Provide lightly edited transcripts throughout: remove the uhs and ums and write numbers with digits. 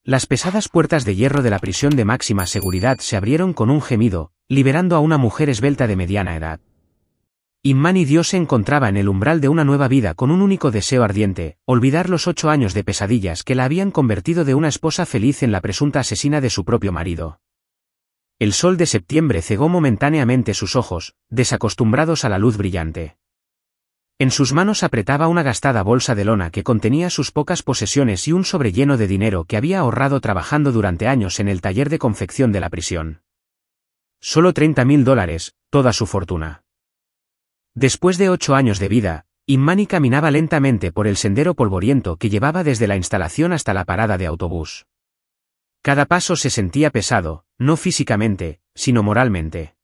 Las pesadas puertas de hierro de la prisión de máxima seguridad se abrieron con un gemido, liberando a una mujer esbelta de mediana edad. Imani Dio se encontraba en el umbral de una nueva vida con un único deseo ardiente: olvidar los 8 años de pesadillas que la habían convertido de una esposa feliz en la presunta asesina de su propio marido. El sol de septiembre cegó momentáneamente sus ojos, desacostumbrados a la luz brillante. En sus manos apretaba una gastada bolsa de lona que contenía sus pocas posesiones y un sobre lleno de dinero que había ahorrado trabajando durante años en el taller de confección de la prisión. Solo $30.000, toda su fortuna. Después de 8 años de vida, Imani caminaba lentamente por el sendero polvoriento que llevaba desde la instalación hasta la parada de autobús. Cada paso se sentía pesado, no físicamente, sino moralmente.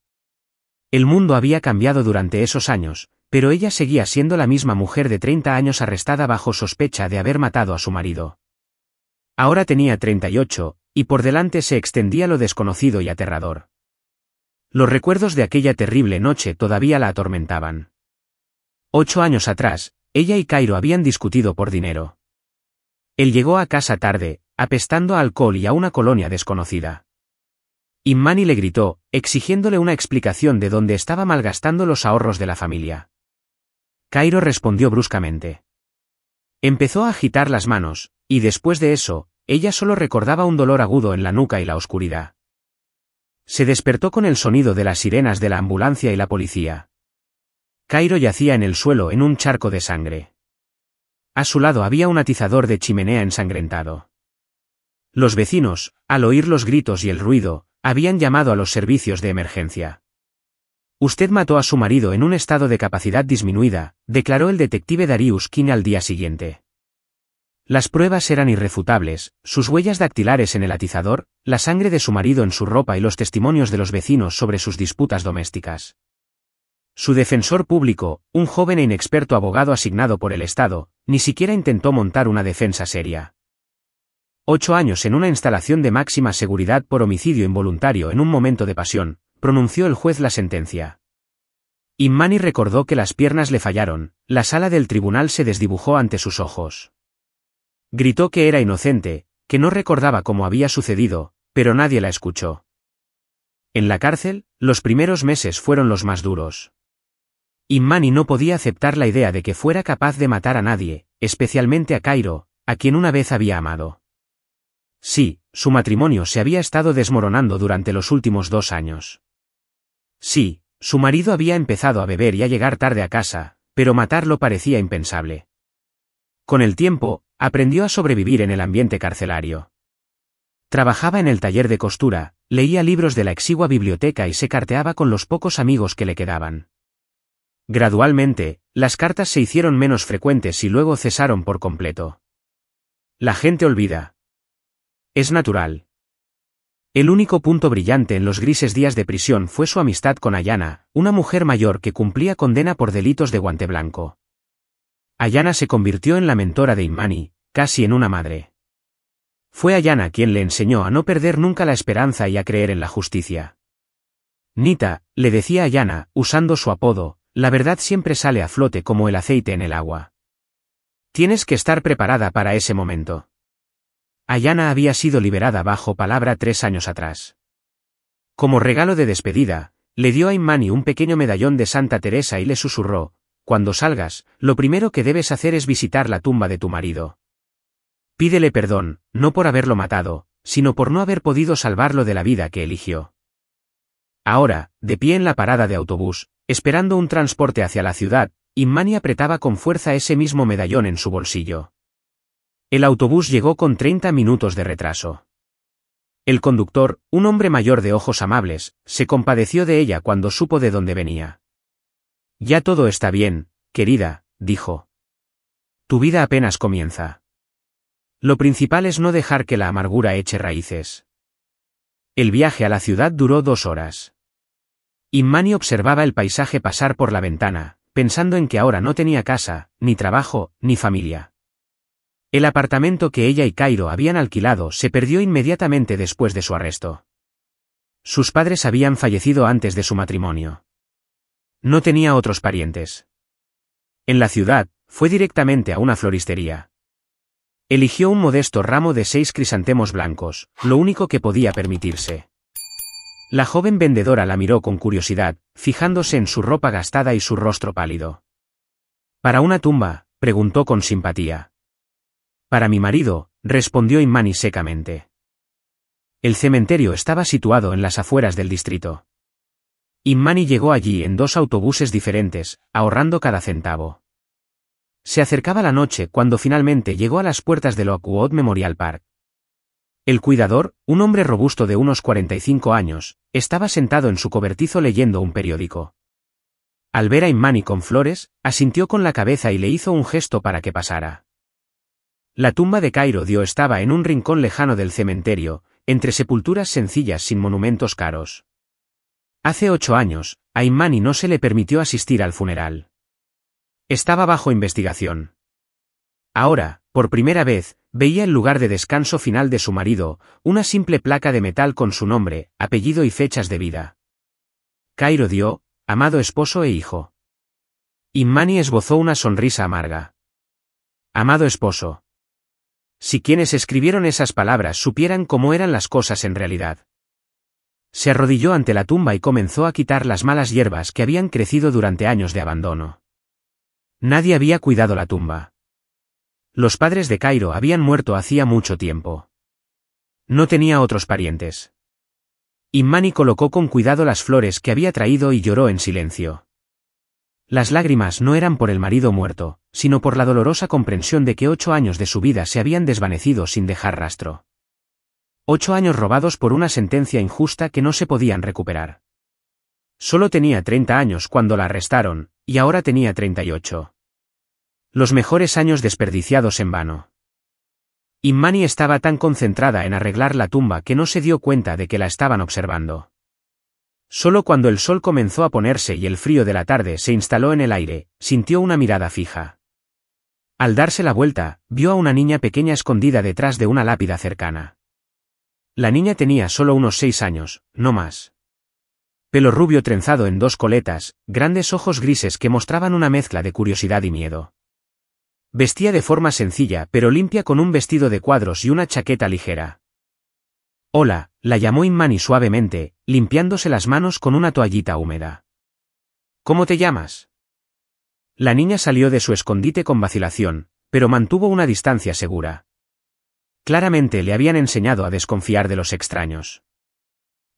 El mundo había cambiado durante esos años, pero ella seguía siendo la misma mujer de 30 años arrestada bajo sospecha de haber matado a su marido. Ahora tenía 38, y por delante se extendía lo desconocido y aterrador. Los recuerdos de aquella terrible noche todavía la atormentaban. 8 años atrás, ella y Cairo habían discutido por dinero. Él llegó a casa tarde, apestando a alcohol y a una colonia desconocida. Imani le gritó, exigiéndole una explicación de dónde estaba malgastando los ahorros de la familia. Cairo respondió bruscamente. Empezó a agitar las manos, y después de eso, ella solo recordaba un dolor agudo en la nuca y la oscuridad. Se despertó con el sonido de las sirenas de la ambulancia y la policía. Cairo yacía en el suelo en un charco de sangre. A su lado había un atizador de chimenea ensangrentado. Los vecinos, al oír los gritos y el ruido, habían llamado a los servicios de emergencia. «Usted mató a su marido en un estado de capacidad disminuida», declaró el detective Darius King al día siguiente. Las pruebas eran irrefutables: sus huellas dactilares en el atizador, la sangre de su marido en su ropa y los testimonios de los vecinos sobre sus disputas domésticas. Su defensor público, un joven e inexperto abogado asignado por el Estado, ni siquiera intentó montar una defensa seria. 8 años en una instalación de máxima seguridad por homicidio involuntario en un momento de pasión, pronunció el juez la sentencia. Imani recordó que las piernas le fallaron, la sala del tribunal se desdibujó ante sus ojos. Gritó que era inocente, que no recordaba cómo había sucedido, pero nadie la escuchó. En la cárcel, los primeros meses fueron los más duros. Imani no podía aceptar la idea de que fuera capaz de matar a nadie, especialmente a Cairo, a quien una vez había amado. Sí, su matrimonio se había estado desmoronando durante los últimos 2 años. Sí, su marido había empezado a beber y a llegar tarde a casa, pero matarlo parecía impensable. Con el tiempo, aprendió a sobrevivir en el ambiente carcelario. Trabajaba en el taller de costura, leía libros de la exigua biblioteca y se carteaba con los pocos amigos que le quedaban. Gradualmente, las cartas se hicieron menos frecuentes y luego cesaron por completo. La gente olvida. Es natural. El único punto brillante en los grises días de prisión fue su amistad con Ayana, una mujer mayor que cumplía condena por delitos de guante blanco. Ayana se convirtió en la mentora de Imani, casi en una madre. Fue Ayana quien le enseñó a no perder nunca la esperanza y a creer en la justicia. Nita, le decía Ayana, usando su apodo, la verdad siempre sale a flote como el aceite en el agua. Tienes que estar preparada para ese momento. Ayana había sido liberada bajo palabra 3 años atrás. Como regalo de despedida, le dio a Imani un pequeño medallón de Santa Teresa y le susurró: cuando salgas, lo primero que debes hacer es visitar la tumba de tu marido. Pídele perdón, no por haberlo matado, sino por no haber podido salvarlo de la vida que eligió. Ahora, de pie en la parada de autobús, esperando un transporte hacia la ciudad, Imani apretaba con fuerza ese mismo medallón en su bolsillo. El autobús llegó con 30 minutos de retraso. El conductor, un hombre mayor de ojos amables, se compadeció de ella cuando supo de dónde venía. Ya todo está bien, querida, dijo. Tu vida apenas comienza. Lo principal es no dejar que la amargura eche raíces. El viaje a la ciudad duró 2 horas. Imani observaba el paisaje pasar por la ventana, pensando en que ahora no tenía casa, ni trabajo, ni familia. El apartamento que ella y Cairo habían alquilado se perdió inmediatamente después de su arresto. Sus padres habían fallecido antes de su matrimonio. No tenía otros parientes. En la ciudad, fue directamente a una floristería. Eligió un modesto ramo de 6 crisantemos blancos, lo único que podía permitirse. La joven vendedora la miró con curiosidad, fijándose en su ropa gastada y su rostro pálido. ¿Para una tumba?, preguntó con simpatía. Para mi marido, respondió Imani secamente. El cementerio estaba situado en las afueras del distrito. Imani llegó allí en 2 autobuses diferentes, ahorrando cada centavo. Se acercaba la noche cuando finalmente llegó a las puertas del Oakwood Memorial Park. El cuidador, un hombre robusto de unos 45 años, estaba sentado en su cobertizo leyendo un periódico. Al ver a Imani con flores, asintió con la cabeza y le hizo un gesto para que pasara. La tumba de Cairo Dio estaba en un rincón lejano del cementerio, entre sepulturas sencillas sin monumentos caros. Hace 8 años, a Imani no se le permitió asistir al funeral. Estaba bajo investigación. Ahora, por primera vez, veía el lugar de descanso final de su marido, una simple placa de metal con su nombre, apellido y fechas de vida. Cairo Dio, amado esposo e hijo. Imani esbozó una sonrisa amarga. Amado esposo. Si quienes escribieron esas palabras supieran cómo eran las cosas en realidad. Se arrodilló ante la tumba y comenzó a quitar las malas hierbas que habían crecido durante años de abandono. Nadie había cuidado la tumba. Los padres de Cairo habían muerto hacía mucho tiempo. No tenía otros parientes. Imani colocó con cuidado las flores que había traído y lloró en silencio. Las lágrimas no eran por el marido muerto, sino por la dolorosa comprensión de que 8 años de su vida se habían desvanecido sin dejar rastro. 8 años robados por una sentencia injusta que no se podían recuperar. Solo tenía 30 años cuando la arrestaron, y ahora tenía 38. Los mejores años desperdiciados en vano. Imani estaba tan concentrada en arreglar la tumba que no se dio cuenta de que la estaban observando. Solo cuando el sol comenzó a ponerse y el frío de la tarde se instaló en el aire, sintió una mirada fija. Al darse la vuelta, vio a una niña pequeña escondida detrás de una lápida cercana. La niña tenía solo unos 6 años, no más. Pelo rubio trenzado en 2 coletas, grandes ojos grises que mostraban una mezcla de curiosidad y miedo. Vestía de forma sencilla pero limpia con un vestido de cuadros y una chaqueta ligera. Hola, la llamó Imani suavemente, limpiándose las manos con una toallita húmeda. ¿Cómo te llamas? La niña salió de su escondite con vacilación, pero mantuvo una distancia segura. Claramente le habían enseñado a desconfiar de los extraños.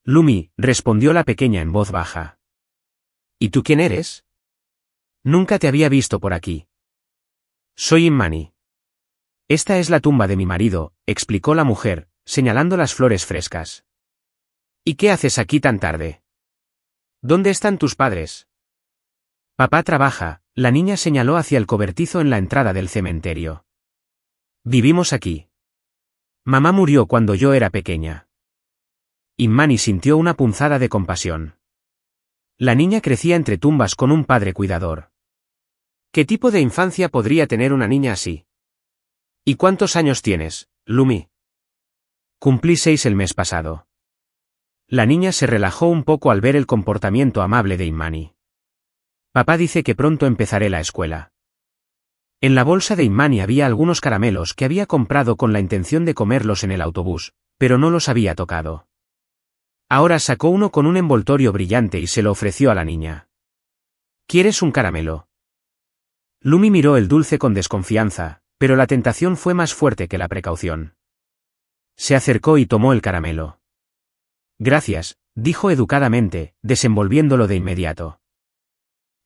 Lumi, respondió la pequeña en voz baja. ¿Y tú quién eres? Nunca te había visto por aquí. Soy Imani. Esta es la tumba de mi marido, explicó la mujer, señalando las flores frescas. ¿Y qué haces aquí tan tarde? ¿Dónde están tus padres? Papá trabaja, la niña señaló hacia el cobertizo en la entrada del cementerio. Vivimos aquí. Mamá murió cuando yo era pequeña. Imani sintió una punzada de compasión. La niña crecía entre tumbas con un padre cuidador. ¿Qué tipo de infancia podría tener una niña así? ¿Y cuántos años tienes, Lumi? Cumplí 6 el mes pasado. La niña se relajó un poco al ver el comportamiento amable de Imani. Papá dice que pronto empezaré la escuela. En la bolsa de Imani había algunos caramelos que había comprado con la intención de comerlos en el autobús, pero no los había tocado. Ahora sacó uno con un envoltorio brillante y se lo ofreció a la niña. ¿Quieres un caramelo? Lumi miró el dulce con desconfianza, pero la tentación fue más fuerte que la precaución. Se acercó y tomó el caramelo. Gracias, dijo educadamente, desenvolviéndolo de inmediato.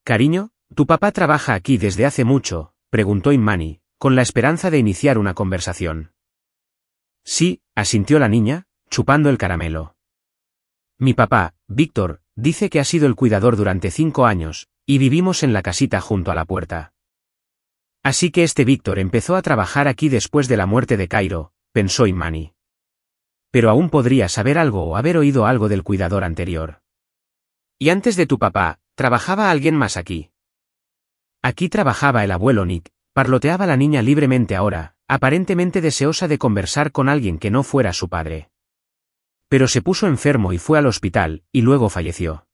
Cariño, ¿tu papá trabaja aquí desde hace mucho?, preguntó Imani, con la esperanza de iniciar una conversación. Sí, asintió la niña, chupando el caramelo. Mi papá, Víctor, dice que ha sido el cuidador durante 5 años, y vivimos en la casita junto a la puerta. Así que este Víctor empezó a trabajar aquí después de la muerte de Cairo, pensó Imani. Pero aún podría saber algo o haber oído algo del cuidador anterior. ¿Y antes de tu papá, trabajaba alguien más aquí? Aquí trabajaba el abuelo Nick, parloteaba la niña libremente ahora, aparentemente deseosa de conversar con alguien que no fuera su padre. Pero se puso enfermo y fue al hospital, y luego falleció.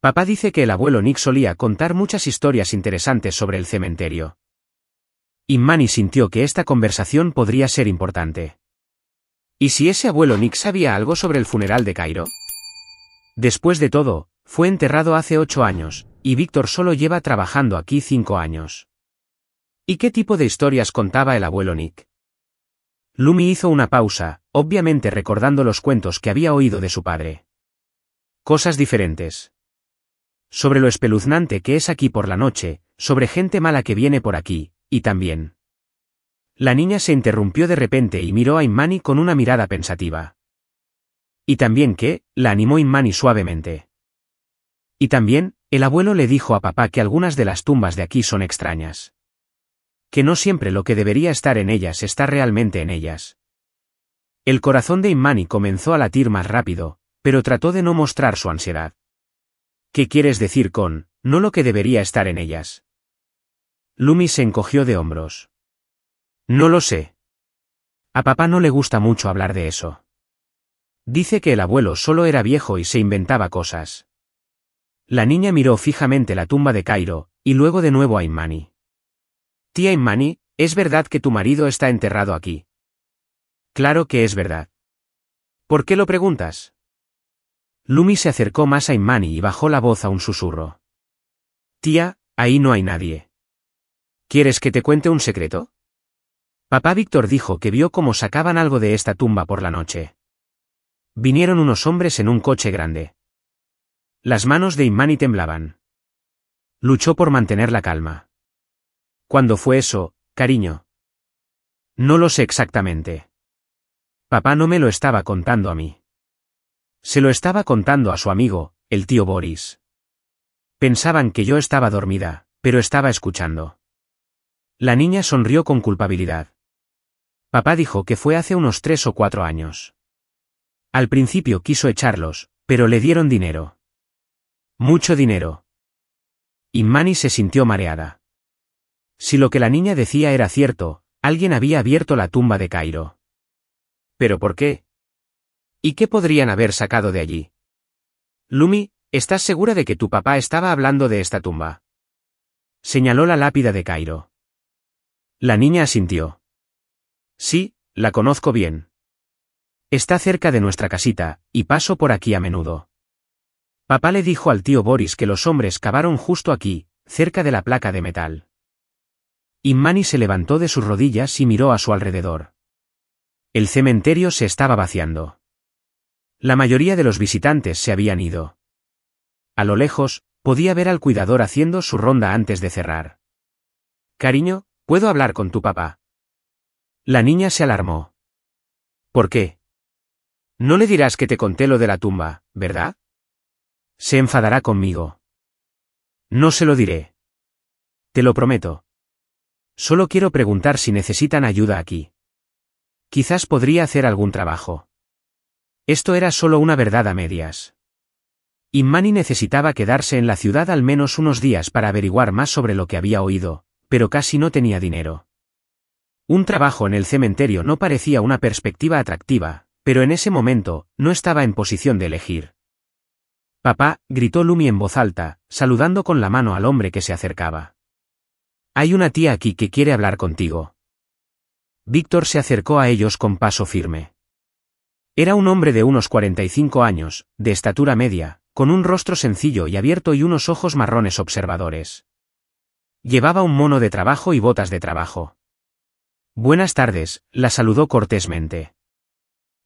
Papá dice que el abuelo Nick solía contar muchas historias interesantes sobre el cementerio. Imani sintió que esta conversación podría ser importante. ¿Y si ese abuelo Nick sabía algo sobre el funeral de Cairo? Después de todo, fue enterrado hace 8 años, y Víctor solo lleva trabajando aquí 5 años. ¿Y qué tipo de historias contaba el abuelo Nick? Lumi hizo una pausa, obviamente recordando los cuentos que había oído de su padre. Cosas diferentes. Sobre lo espeluznante que es aquí por la noche, sobre gente mala que viene por aquí, y también. La niña se interrumpió de repente y miró a Imani con una mirada pensativa. Y también que, la animó Imani suavemente. Y también, el abuelo le dijo a papá que algunas de las tumbas de aquí son extrañas. Que no siempre lo que debería estar en ellas está realmente en ellas. El corazón de Imani comenzó a latir más rápido, pero trató de no mostrar su ansiedad. ¿Qué quieres decir con, no lo que debería estar en ellas? Lumi se encogió de hombros. No lo sé. A papá no le gusta mucho hablar de eso. Dice que el abuelo solo era viejo y se inventaba cosas. La niña miró fijamente la tumba de Cairo, y luego de nuevo a Imani. Tía Imani, ¿es verdad que tu marido está enterrado aquí? Claro que es verdad. ¿Por qué lo preguntas? Lumi se acercó más a Imani y bajó la voz a un susurro. Tía, ahí no hay nadie. ¿Quieres que te cuente un secreto? Papá Víctor dijo que vio cómo sacaban algo de esta tumba por la noche. Vinieron unos hombres en un coche grande. Las manos de Imani temblaban. Luchó por mantener la calma. ¿Cuándo fue eso, cariño? No lo sé exactamente. Papá no me lo estaba contando a mí. Se lo estaba contando a su amigo, el tío Boris. Pensaban que yo estaba dormida, pero estaba escuchando. La niña sonrió con culpabilidad. Papá dijo que fue hace unos 3 o 4 años. Al principio quiso echarlos, pero le dieron dinero. Mucho dinero. Imani se sintió mareada. Si lo que la niña decía era cierto, alguien había abierto la tumba de Cairo. ¿Pero por qué? ¿Y qué podrían haber sacado de allí? Lumi, ¿estás segura de que tu papá estaba hablando de esta tumba? Señaló la lápida de Cairo. La niña asintió. Sí, la conozco bien. Está cerca de nuestra casita, y paso por aquí a menudo. Papá le dijo al tío Boris que los hombres cavaron justo aquí, cerca de la placa de metal. Imani se levantó de sus rodillas y miró a su alrededor. El cementerio se estaba vaciando. La mayoría de los visitantes se habían ido. A lo lejos, podía ver al cuidador haciendo su ronda antes de cerrar. Cariño, ¿puedo hablar con tu papá? La niña se alarmó. ¿Por qué? No le dirás que te conté lo de la tumba, ¿verdad? Se enfadará conmigo. No se lo diré. Te lo prometo. Solo quiero preguntar si necesitan ayuda aquí. Quizás podría hacer algún trabajo. Esto era solo una verdad a medias. Imani necesitaba quedarse en la ciudad al menos unos días para averiguar más sobre lo que había oído, pero casi no tenía dinero. Un trabajo en el cementerio no parecía una perspectiva atractiva, pero en ese momento, no estaba en posición de elegir. Papá, gritó Lumi en voz alta, saludando con la mano al hombre que se acercaba. Hay una tía aquí que quiere hablar contigo. Víctor se acercó a ellos con paso firme. Era un hombre de unos 45 años, de estatura media, con un rostro sencillo y abierto y unos ojos marrones observadores. Llevaba un mono de trabajo y botas de trabajo. Buenas tardes, la saludó cortésmente.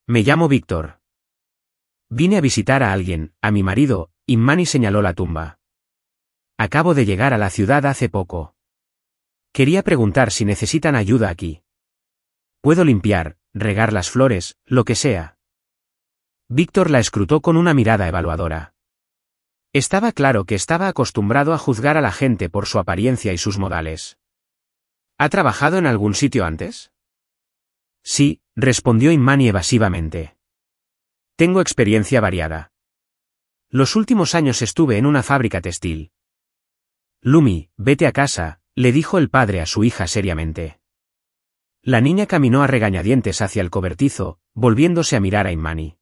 Me llamo Víctor. Vine a visitar a alguien, a mi marido, Imani señaló la tumba. Acabo de llegar a la ciudad hace poco. Quería preguntar si necesitan ayuda aquí. Puedo limpiar, regar las flores, lo que sea. Víctor la escrutó con una mirada evaluadora. Estaba claro que estaba acostumbrado a juzgar a la gente por su apariencia y sus modales. ¿Ha trabajado en algún sitio antes? Sí, respondió Imani evasivamente. Tengo experiencia variada. Los últimos años estuve en una fábrica textil. Lumi, vete a casa, le dijo el padre a su hija seriamente. La niña caminó a regañadientes hacia el cobertizo, volviéndose a mirar a Imani.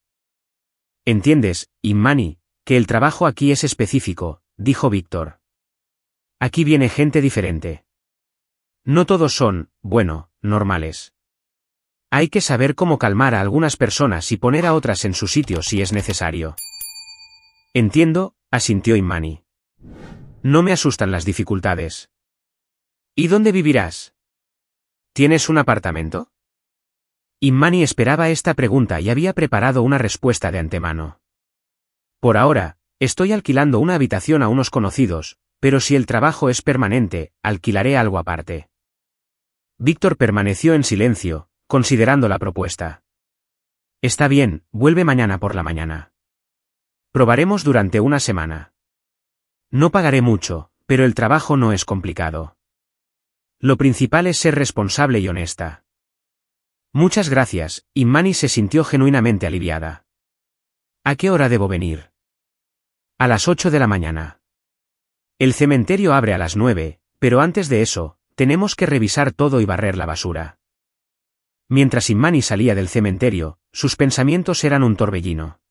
¿Entiendes, Imani, que el trabajo aquí es específico?, dijo Víctor. Aquí viene gente diferente. No todos son, bueno, normales. Hay que saber cómo calmar a algunas personas y poner a otras en su sitio si es necesario. Entiendo, asintió Immani. No me asustan las dificultades. ¿Y dónde vivirás? ¿Tienes un apartamento? Immani esperaba esta pregunta y había preparado una respuesta de antemano. Por ahora, estoy alquilando una habitación a unos conocidos, pero si el trabajo es permanente, alquilaré algo aparte. Víctor permaneció en silencio, considerando la propuesta. Está bien, vuelve mañana por la mañana. Probaremos durante una semana. No pagaré mucho, pero el trabajo no es complicado. Lo principal es ser responsable y honesta. Muchas gracias, Immani se sintió genuinamente aliviada. ¿A qué hora debo venir? A las 8 de la mañana. El cementerio abre a las 9, pero antes de eso, tenemos que revisar todo y barrer la basura. Mientras Immani salía del cementerio, sus pensamientos eran un torbellino.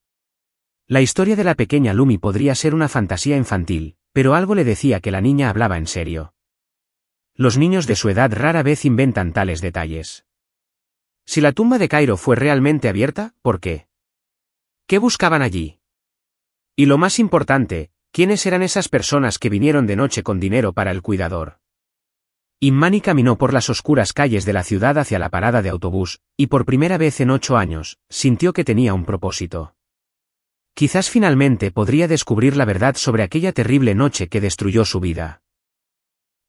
La historia de la pequeña Lumi podría ser una fantasía infantil, pero algo le decía que la niña hablaba en serio. Los niños de su edad rara vez inventan tales detalles. Si la tumba de Cairo fue realmente abierta, ¿por qué? ¿Qué buscaban allí? Y lo más importante, ¿quiénes eran esas personas que vinieron de noche con dinero para el cuidador? Immani caminó por las oscuras calles de la ciudad hacia la parada de autobús, y por primera vez en 8 años, sintió que tenía un propósito. Quizás finalmente podría descubrir la verdad sobre aquella terrible noche que destruyó su vida.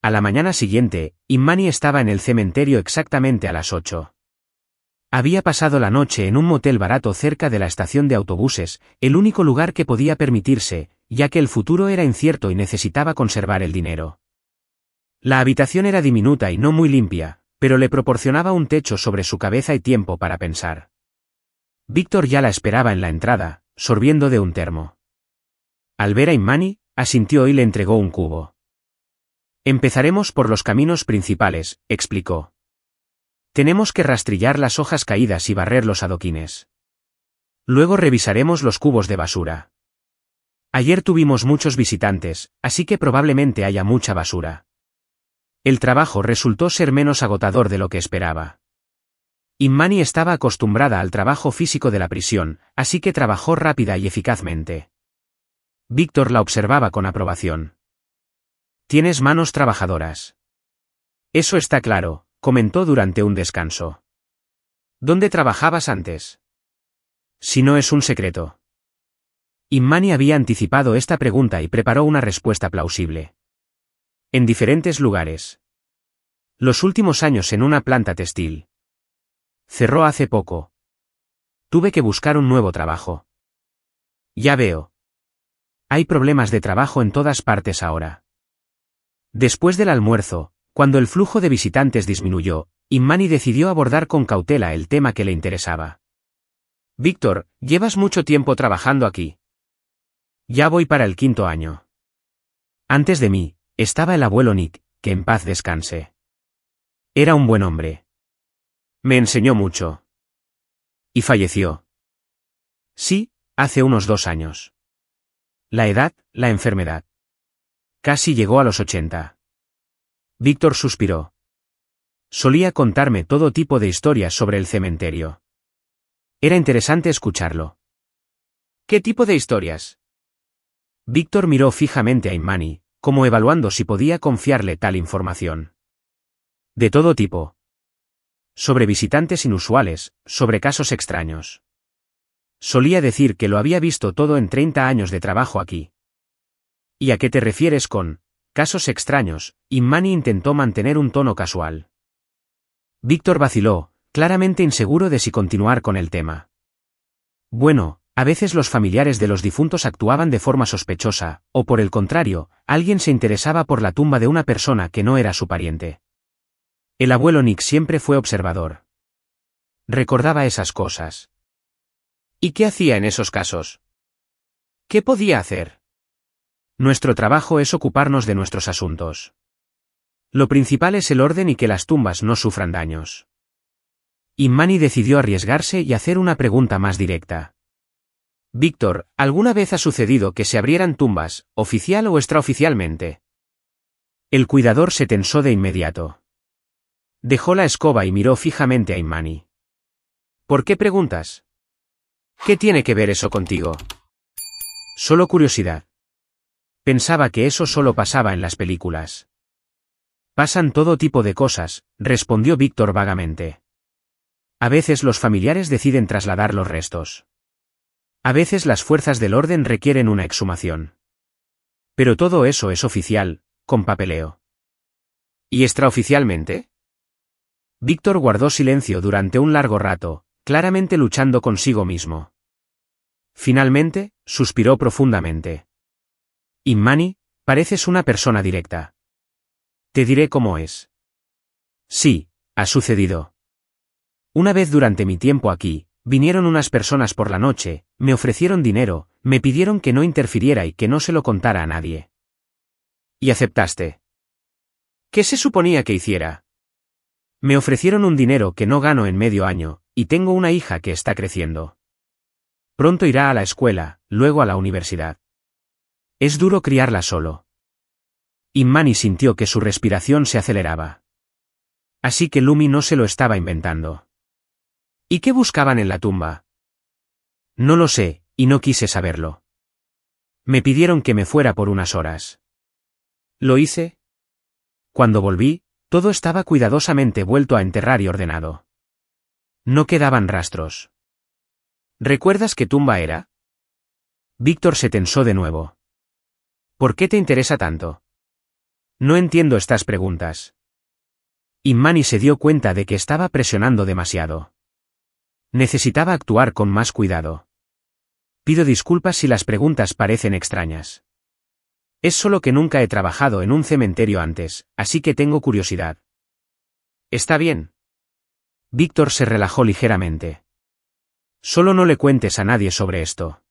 A la mañana siguiente, Immani estaba en el cementerio exactamente a las 8. Había pasado la noche en un motel barato cerca de la estación de autobuses, el único lugar que podía permitirse, ya que el futuro era incierto y necesitaba conservar el dinero. La habitación era diminuta y no muy limpia, pero le proporcionaba un techo sobre su cabeza y tiempo para pensar. Víctor ya la esperaba en la entrada, sorbiendo de un termo. Al ver a Immani, asintió y le entregó un cubo. Empezaremos por los caminos principales, explicó. Tenemos que rastrillar las hojas caídas y barrer los adoquines. Luego revisaremos los cubos de basura. Ayer tuvimos muchos visitantes, así que probablemente haya mucha basura. El trabajo resultó ser menos agotador de lo que esperaba. Immani estaba acostumbrada al trabajo físico de la prisión, así que trabajó rápida y eficazmente. Víctor la observaba con aprobación. Tienes manos trabajadoras. Eso está claro, comentó durante un descanso. ¿Dónde trabajabas antes? Si no es un secreto. Immani había anticipado esta pregunta y preparó una respuesta plausible. En diferentes lugares. Los últimos años en una planta textil. Cerró hace poco. Tuve que buscar un nuevo trabajo. Ya veo. Hay problemas de trabajo en todas partes ahora. Después del almuerzo, cuando el flujo de visitantes disminuyó, Immani decidió abordar con cautela el tema que le interesaba. Víctor, ¿llevas mucho tiempo trabajando aquí? Ya voy para el 5º año. Antes de mí, estaba el abuelo Nick, que en paz descanse. Era un buen hombre. Me enseñó mucho. ¿Y falleció? Sí, hace unos 2 años. La edad, la enfermedad. Casi llegó a los 80. Víctor suspiró. Solía contarme todo tipo de historias sobre el cementerio. Era interesante escucharlo. ¿Qué tipo de historias? Víctor miró fijamente a Immani, como evaluando si podía confiarle tal información. De todo tipo. Sobre visitantes inusuales, sobre casos extraños. Solía decir que lo había visto todo en 30 años de trabajo aquí. ¿Y a qué te refieres con casos extraños? Immani intentó mantener un tono casual. Víctor vaciló, claramente inseguro de si continuar con el tema. Bueno, a veces los familiares de los difuntos actuaban de forma sospechosa, o por el contrario, alguien se interesaba por la tumba de una persona que no era su pariente. El abuelo Nick siempre fue observador. Recordaba esas cosas. ¿Y qué hacía en esos casos? ¿Qué podía hacer? Nuestro trabajo es ocuparnos de nuestros asuntos. Lo principal es el orden y que las tumbas no sufran daños. Immani decidió arriesgarse y hacer una pregunta más directa. Víctor, ¿alguna vez ha sucedido que se abrieran tumbas, oficial o extraoficialmente? El cuidador se tensó de inmediato. Dejó la escoba y miró fijamente a Inmani. ¿Por qué preguntas? ¿Qué tiene que ver eso contigo? Solo curiosidad. Pensaba que eso solo pasaba en las películas. Pasan todo tipo de cosas, respondió Víctor vagamente. A veces los familiares deciden trasladar los restos. A veces las fuerzas del orden requieren una exhumación. Pero todo eso es oficial, con papeleo. ¿Y extraoficialmente? Víctor guardó silencio durante un largo rato, claramente luchando consigo mismo. Finalmente, suspiró profundamente. Inmani, pareces una persona directa. Te diré cómo es. Sí, ha sucedido. Una vez durante mi tiempo aquí, vinieron unas personas por la noche, me ofrecieron dinero, me pidieron que no interfiriera y que no se lo contara a nadie. ¿Y aceptaste? ¿Qué se suponía que hiciera? Me ofrecieron un dinero que no gano en medio año, y tengo una hija que está creciendo. Pronto irá a la escuela, luego a la universidad. Es duro criarla solo. Inmani sintió que su respiración se aceleraba. Así que Lumi no se lo estaba inventando. ¿Y qué buscaban en la tumba? No lo sé, y no quise saberlo. Me pidieron que me fuera por unas horas. ¿Lo hice? Cuando volví, todo estaba cuidadosamente vuelto a enterrar y ordenado. No quedaban rastros. ¿Recuerdas qué tumba era? Víctor se tensó de nuevo. ¿Por qué te interesa tanto? No entiendo estas preguntas. Inmani se dio cuenta de que estaba presionando demasiado. Necesitaba actuar con más cuidado. Pido disculpas si las preguntas parecen extrañas. Es solo que nunca he trabajado en un cementerio antes, así que tengo curiosidad. ¿Está bien? Víctor se relajó ligeramente. Solo no le cuentes a nadie sobre esto.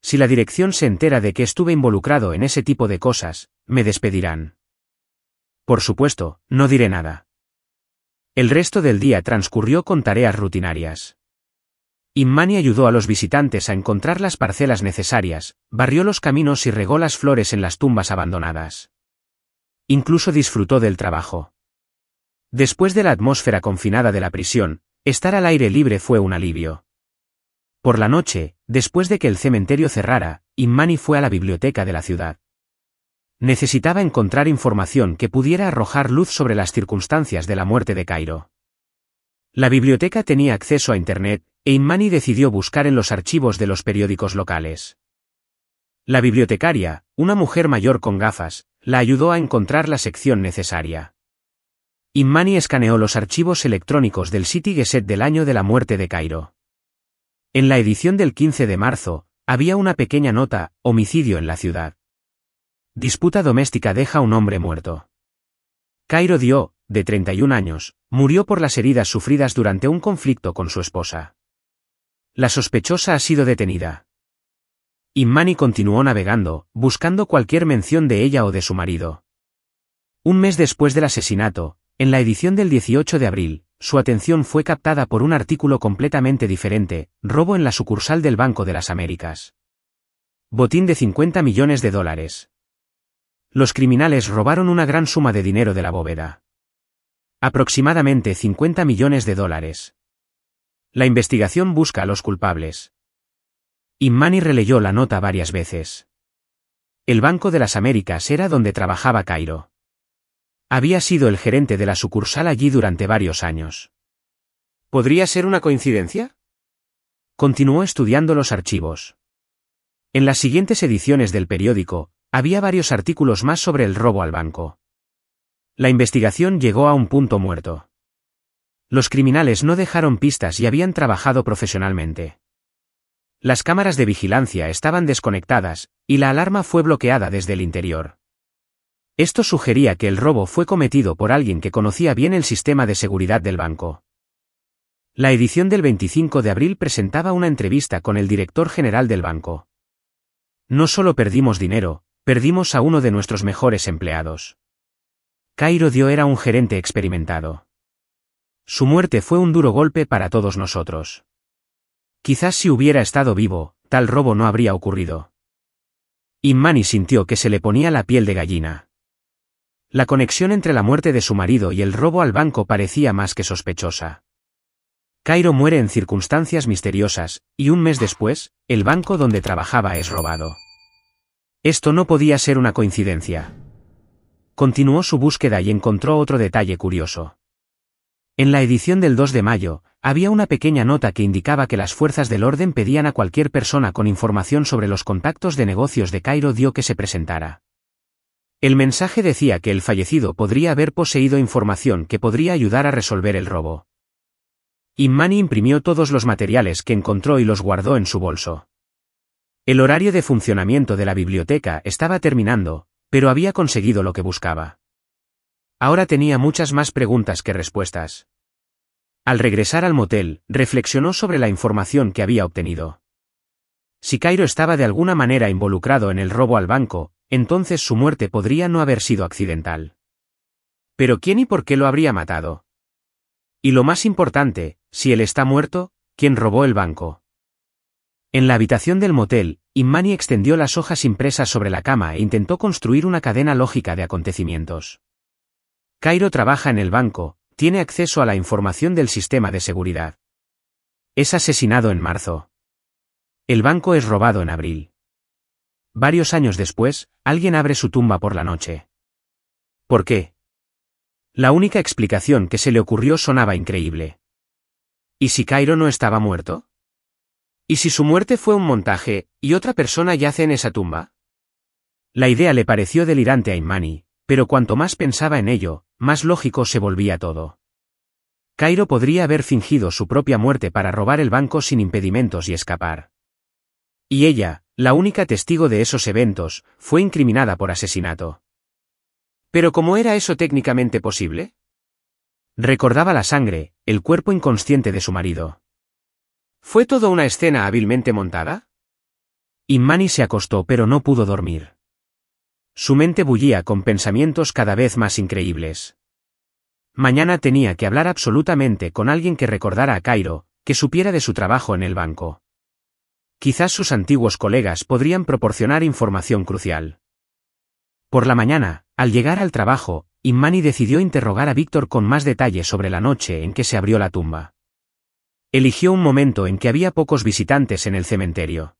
Si la dirección se entera de que estuve involucrado en ese tipo de cosas, me despedirán. Por supuesto, no diré nada. El resto del día transcurrió con tareas rutinarias. Inmani ayudó a los visitantes a encontrar las parcelas necesarias, barrió los caminos y regó las flores en las tumbas abandonadas. Incluso disfrutó del trabajo. Después de la atmósfera confinada de la prisión, estar al aire libre fue un alivio. Por la noche, después de que el cementerio cerrara, Inmani fue a la biblioteca de la ciudad. Necesitaba encontrar información que pudiera arrojar luz sobre las circunstancias de la muerte de Cairo. La biblioteca tenía acceso a Internet, e Inmani decidió buscar en los archivos de los periódicos locales. La bibliotecaria, una mujer mayor con gafas, la ayudó a encontrar la sección necesaria. Inmani escaneó los archivos electrónicos del City Gazette del año de la muerte de Cairo. En la edición del 15 de marzo, había una pequeña nota: homicidio en la ciudad. Disputa doméstica deja un hombre muerto. Cairo Dio, de 31 años, murió por las heridas sufridas durante un conflicto con su esposa. La sospechosa ha sido detenida. Inmani continuó navegando, buscando cualquier mención de ella o de su marido. Un mes después del asesinato, en la edición del 18 de abril, su atención fue captada por un artículo completamente diferente: robo en la sucursal del Banco de las Américas. Botín de $50 millones. Los criminales robaron una gran suma de dinero de la bóveda. Aproximadamente $50 millones. La investigación busca a los culpables. Inmani releyó la nota varias veces. El Banco de las Américas era donde trabajaba Cairo. Había sido el gerente de la sucursal allí durante varios años. ¿Podría ser una coincidencia? Continuó estudiando los archivos. En las siguientes ediciones del periódico, había varios artículos más sobre el robo al banco. La investigación llegó a un punto muerto. Los criminales no dejaron pistas y habían trabajado profesionalmente. Las cámaras de vigilancia estaban desconectadas, y la alarma fue bloqueada desde el interior. Esto sugería que el robo fue cometido por alguien que conocía bien el sistema de seguridad del banco. La edición del 25 de abril presentaba una entrevista con el director general del banco. No solo perdimos dinero, perdimos a uno de nuestros mejores empleados. Cairo Dio era un gerente experimentado. Su muerte fue un duro golpe para todos nosotros. Quizás si hubiera estado vivo, tal robo no habría ocurrido. Inmani sintió que se le ponía la piel de gallina. La conexión entre la muerte de su marido y el robo al banco parecía más que sospechosa. Cairo muere en circunstancias misteriosas, y un mes después, el banco donde trabajaba es robado. Esto no podía ser una coincidencia. Continuó su búsqueda y encontró otro detalle curioso. En la edición del 2 de mayo, había una pequeña nota que indicaba que las fuerzas del orden pedían a cualquier persona con información sobre los contactos de negocios de Cairo Dio que se presentara. El mensaje decía que el fallecido podría haber poseído información que podría ayudar a resolver el robo. Imani imprimió todos los materiales que encontró y los guardó en su bolso. El horario de funcionamiento de la biblioteca estaba terminando, pero había conseguido lo que buscaba. Ahora tenía muchas más preguntas que respuestas. Al regresar al motel, reflexionó sobre la información que había obtenido. Si Cairo estaba de alguna manera involucrado en el robo al banco, entonces su muerte podría no haber sido accidental. Pero ¿quién y por qué lo habría matado? Y lo más importante, si él está muerto, ¿quién robó el banco? En la habitación del motel, Imani extendió las hojas impresas sobre la cama e intentó construir una cadena lógica de acontecimientos. Cairo trabaja en el banco, tiene acceso a la información del sistema de seguridad. Es asesinado en marzo. El banco es robado en abril. Varios años después, alguien abre su tumba por la noche. ¿Por qué? La única explicación que se le ocurrió sonaba increíble. ¿Y si Cairo no estaba muerto? ¿Y si su muerte fue un montaje, y otra persona yace en esa tumba? La idea le pareció delirante a Imani, pero cuanto más pensaba en ello, más lógico se volvía todo. Cairo podría haber fingido su propia muerte para robar el banco sin impedimentos y escapar. Y ella, la única testigo de esos eventos, fue incriminada por asesinato. ¿Pero cómo era eso técnicamente posible? Recordaba la sangre, el cuerpo inconsciente de su marido. ¿Fue todo una escena hábilmente montada? Imani se acostó pero no pudo dormir. Su mente bullía con pensamientos cada vez más increíbles. Mañana tenía que hablar absolutamente con alguien que recordara a Cairo, que supiera de su trabajo en el banco. Quizás sus antiguos colegas podrían proporcionar información crucial. Por la mañana, al llegar al trabajo, Imani decidió interrogar a Víctor con más detalle sobre la noche en que se abrió la tumba. Eligió un momento en que había pocos visitantes en el cementerio.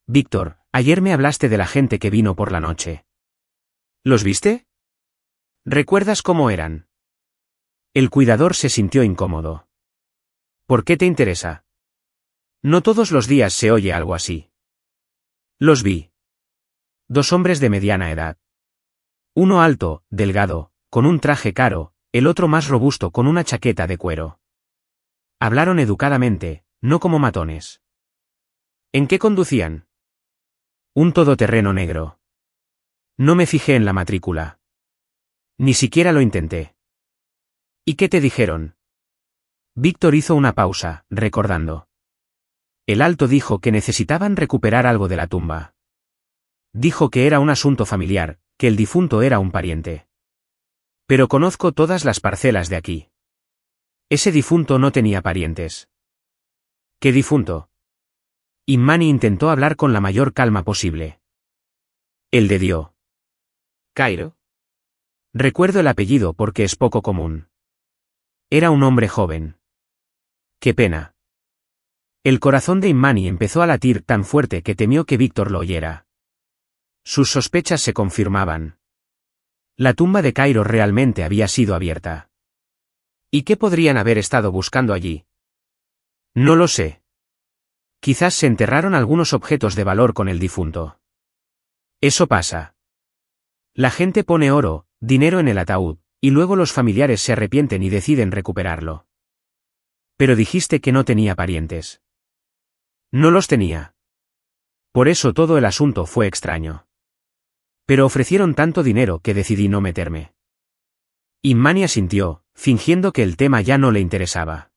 Víctor, ayer me hablaste de la gente que vino por la noche. ¿Los viste? ¿Recuerdas cómo eran? El cuidador se sintió incómodo. ¿Por qué te interesa? No todos los días se oye algo así. Los vi. 2 hombres de mediana edad. Uno alto, delgado, con un traje caro, el otro más robusto con una chaqueta de cuero. Hablaron educadamente, no como matones. ¿En qué conducían? Un todoterreno negro. No me fijé en la matrícula. Ni siquiera lo intenté. ¿Y qué te dijeron? Víctor hizo una pausa, recordando. El alto dijo que necesitaban recuperar algo de la tumba. Dijo que era un asunto familiar, que el difunto era un pariente. Pero conozco todas las parcelas de aquí. Ese difunto no tenía parientes. ¿Qué difunto? Imani intentó hablar con la mayor calma posible. El de Dio. ¿Cairo? Recuerdo el apellido porque es poco común. Era un hombre joven. Qué pena. El corazón de Imani empezó a latir tan fuerte que temió que Víctor lo oyera. Sus sospechas se confirmaban. La tumba de Cairo realmente había sido abierta. ¿Y qué podrían haber estado buscando allí? No lo sé. Quizás se enterraron algunos objetos de valor con el difunto. Eso pasa. La gente pone oro, dinero en el ataúd, y luego los familiares se arrepienten y deciden recuperarlo. Pero dijiste que no tenía parientes. No los tenía. Por eso todo el asunto fue extraño. Pero ofrecieron tanto dinero que decidí no meterme. Imani asintió, fingiendo que el tema ya no le interesaba.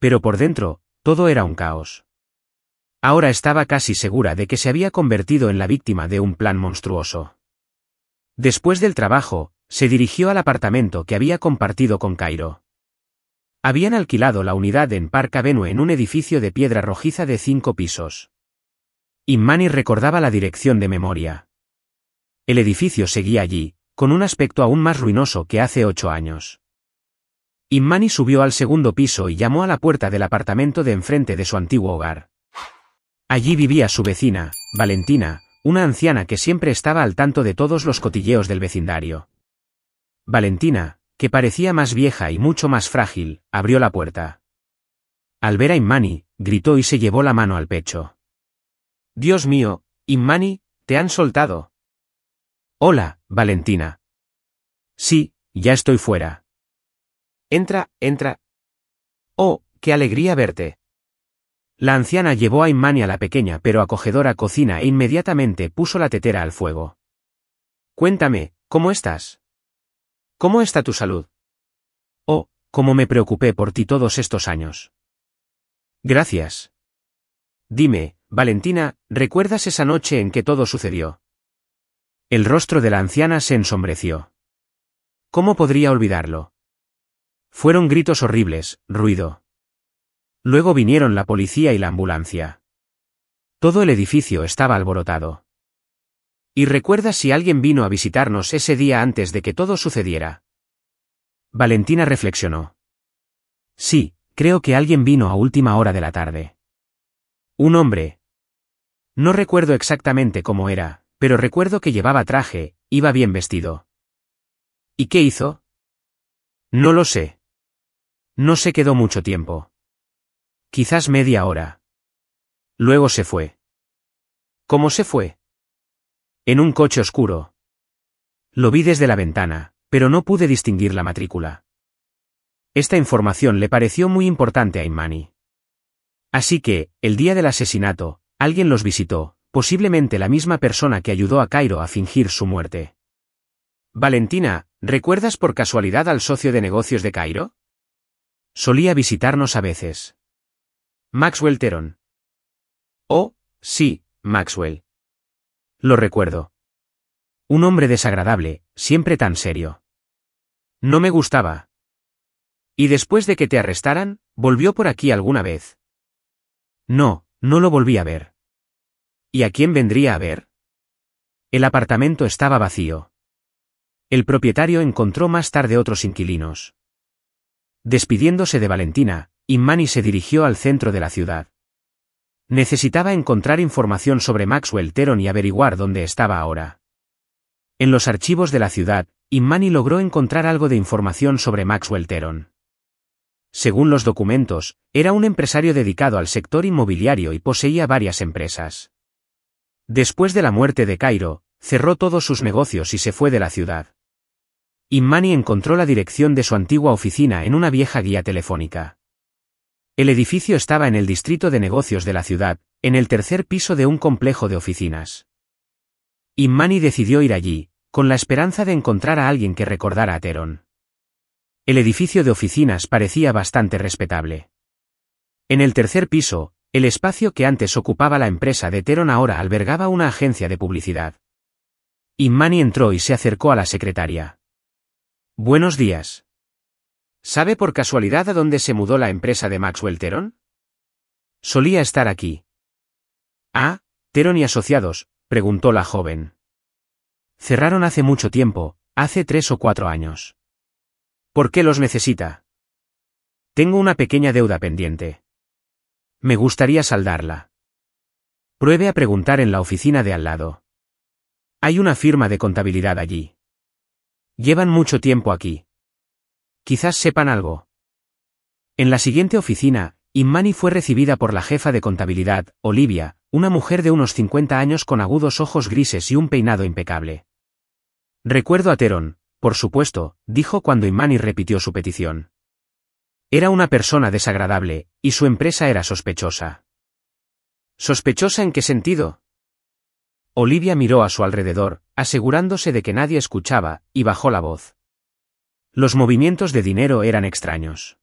Pero por dentro, todo era un caos. Ahora estaba casi segura de que se había convertido en la víctima de un plan monstruoso. Después del trabajo, se dirigió al apartamento que había compartido con Cairo. Habían alquilado la unidad en Park Avenue en un edificio de piedra rojiza de 5 pisos. Imani recordaba la dirección de memoria. El edificio seguía allí, con un aspecto aún más ruinoso que hace 8 años. Immani subió al segundo piso y llamó a la puerta del apartamento de enfrente de su antiguo hogar. Allí vivía su vecina, Valentina, una anciana que siempre estaba al tanto de todos los cotilleos del vecindario. Valentina, que parecía más vieja y mucho más frágil, abrió la puerta. Al ver a Immani, gritó y se llevó la mano al pecho. «Dios mío, Immani, te han soltado». «Hola, Valentina». «Sí, ya estoy fuera». «Entra, entra». «Oh, qué alegría verte». La anciana llevó a Immani a la pequeña pero acogedora cocina e inmediatamente puso la tetera al fuego. «Cuéntame, ¿cómo estás? ¿Cómo está tu salud?» «Oh, cómo me preocupé por ti todos estos años». «Gracias». «Dime, Valentina, ¿recuerdas esa noche en que todo sucedió?» El rostro de la anciana se ensombreció. ¿Cómo podría olvidarlo? Fueron gritos horribles, ruido. Luego vinieron la policía y la ambulancia. Todo el edificio estaba alborotado. ¿Y recuerdas si alguien vino a visitarnos ese día antes de que todo sucediera? Valentina reflexionó. Sí, creo que alguien vino a última hora de la tarde. Un hombre. No recuerdo exactamente cómo era, pero recuerdo que llevaba traje, iba bien vestido. ¿Y qué hizo? No lo sé. No se quedó mucho tiempo. Quizás media hora. Luego se fue. ¿Cómo se fue? En un coche oscuro. Lo vi desde la ventana, pero no pude distinguir la matrícula. Esta información le pareció muy importante a Immani. Así que, el día del asesinato, alguien los visitó, posiblemente la misma persona que ayudó a Cairo a fingir su muerte. Valentina, ¿recuerdas por casualidad al socio de negocios de Cairo? Solía visitarnos a veces. Maxwell Teron. Oh, sí, Maxwell. Lo recuerdo. Un hombre desagradable, siempre tan serio. No me gustaba. ¿Y después de que te arrestaran, volvió por aquí alguna vez? No, no lo volví a ver. ¿Y a quién vendría a ver? El apartamento estaba vacío. El propietario encontró más tarde otros inquilinos. Despidiéndose de Valentina, Immani se dirigió al centro de la ciudad. Necesitaba encontrar información sobre Maxwell Teron y averiguar dónde estaba ahora. En los archivos de la ciudad, Immani logró encontrar algo de información sobre Maxwell Teron. Según los documentos, era un empresario dedicado al sector inmobiliario y poseía varias empresas. Después de la muerte de Cairo, cerró todos sus negocios y se fue de la ciudad. Immani encontró la dirección de su antigua oficina en una vieja guía telefónica. El edificio estaba en el distrito de negocios de la ciudad, en el tercer piso de un complejo de oficinas. Immani decidió ir allí, con la esperanza de encontrar a alguien que recordara a Teron. El edificio de oficinas parecía bastante respetable. En el tercer piso, el espacio que antes ocupaba la empresa de Teron ahora albergaba una agencia de publicidad. Immani entró y se acercó a la secretaria. Buenos días. ¿Sabe por casualidad a dónde se mudó la empresa de Maxwell Teron? Solía estar aquí. ¿Ah, Teron y Asociados?, preguntó la joven. Cerraron hace mucho tiempo, hace 3 o 4 años. ¿Por qué los necesita? Tengo una pequeña deuda pendiente. Me gustaría saldarla. Pruebe a preguntar en la oficina de al lado. Hay una firma de contabilidad allí. Llevan mucho tiempo aquí. Quizás sepan algo. En la siguiente oficina, Immani fue recibida por la jefa de contabilidad, Olivia, una mujer de unos 50 años con agudos ojos grises y un peinado impecable. Recuerdo a Teron, por supuesto, dijo cuando Immani repitió su petición. Era una persona desagradable, y su empresa era sospechosa. ¿Sospechosa en qué sentido? Olivia miró a su alrededor, asegurándose de que nadie escuchaba, y bajó la voz. Los movimientos de dinero eran extraños.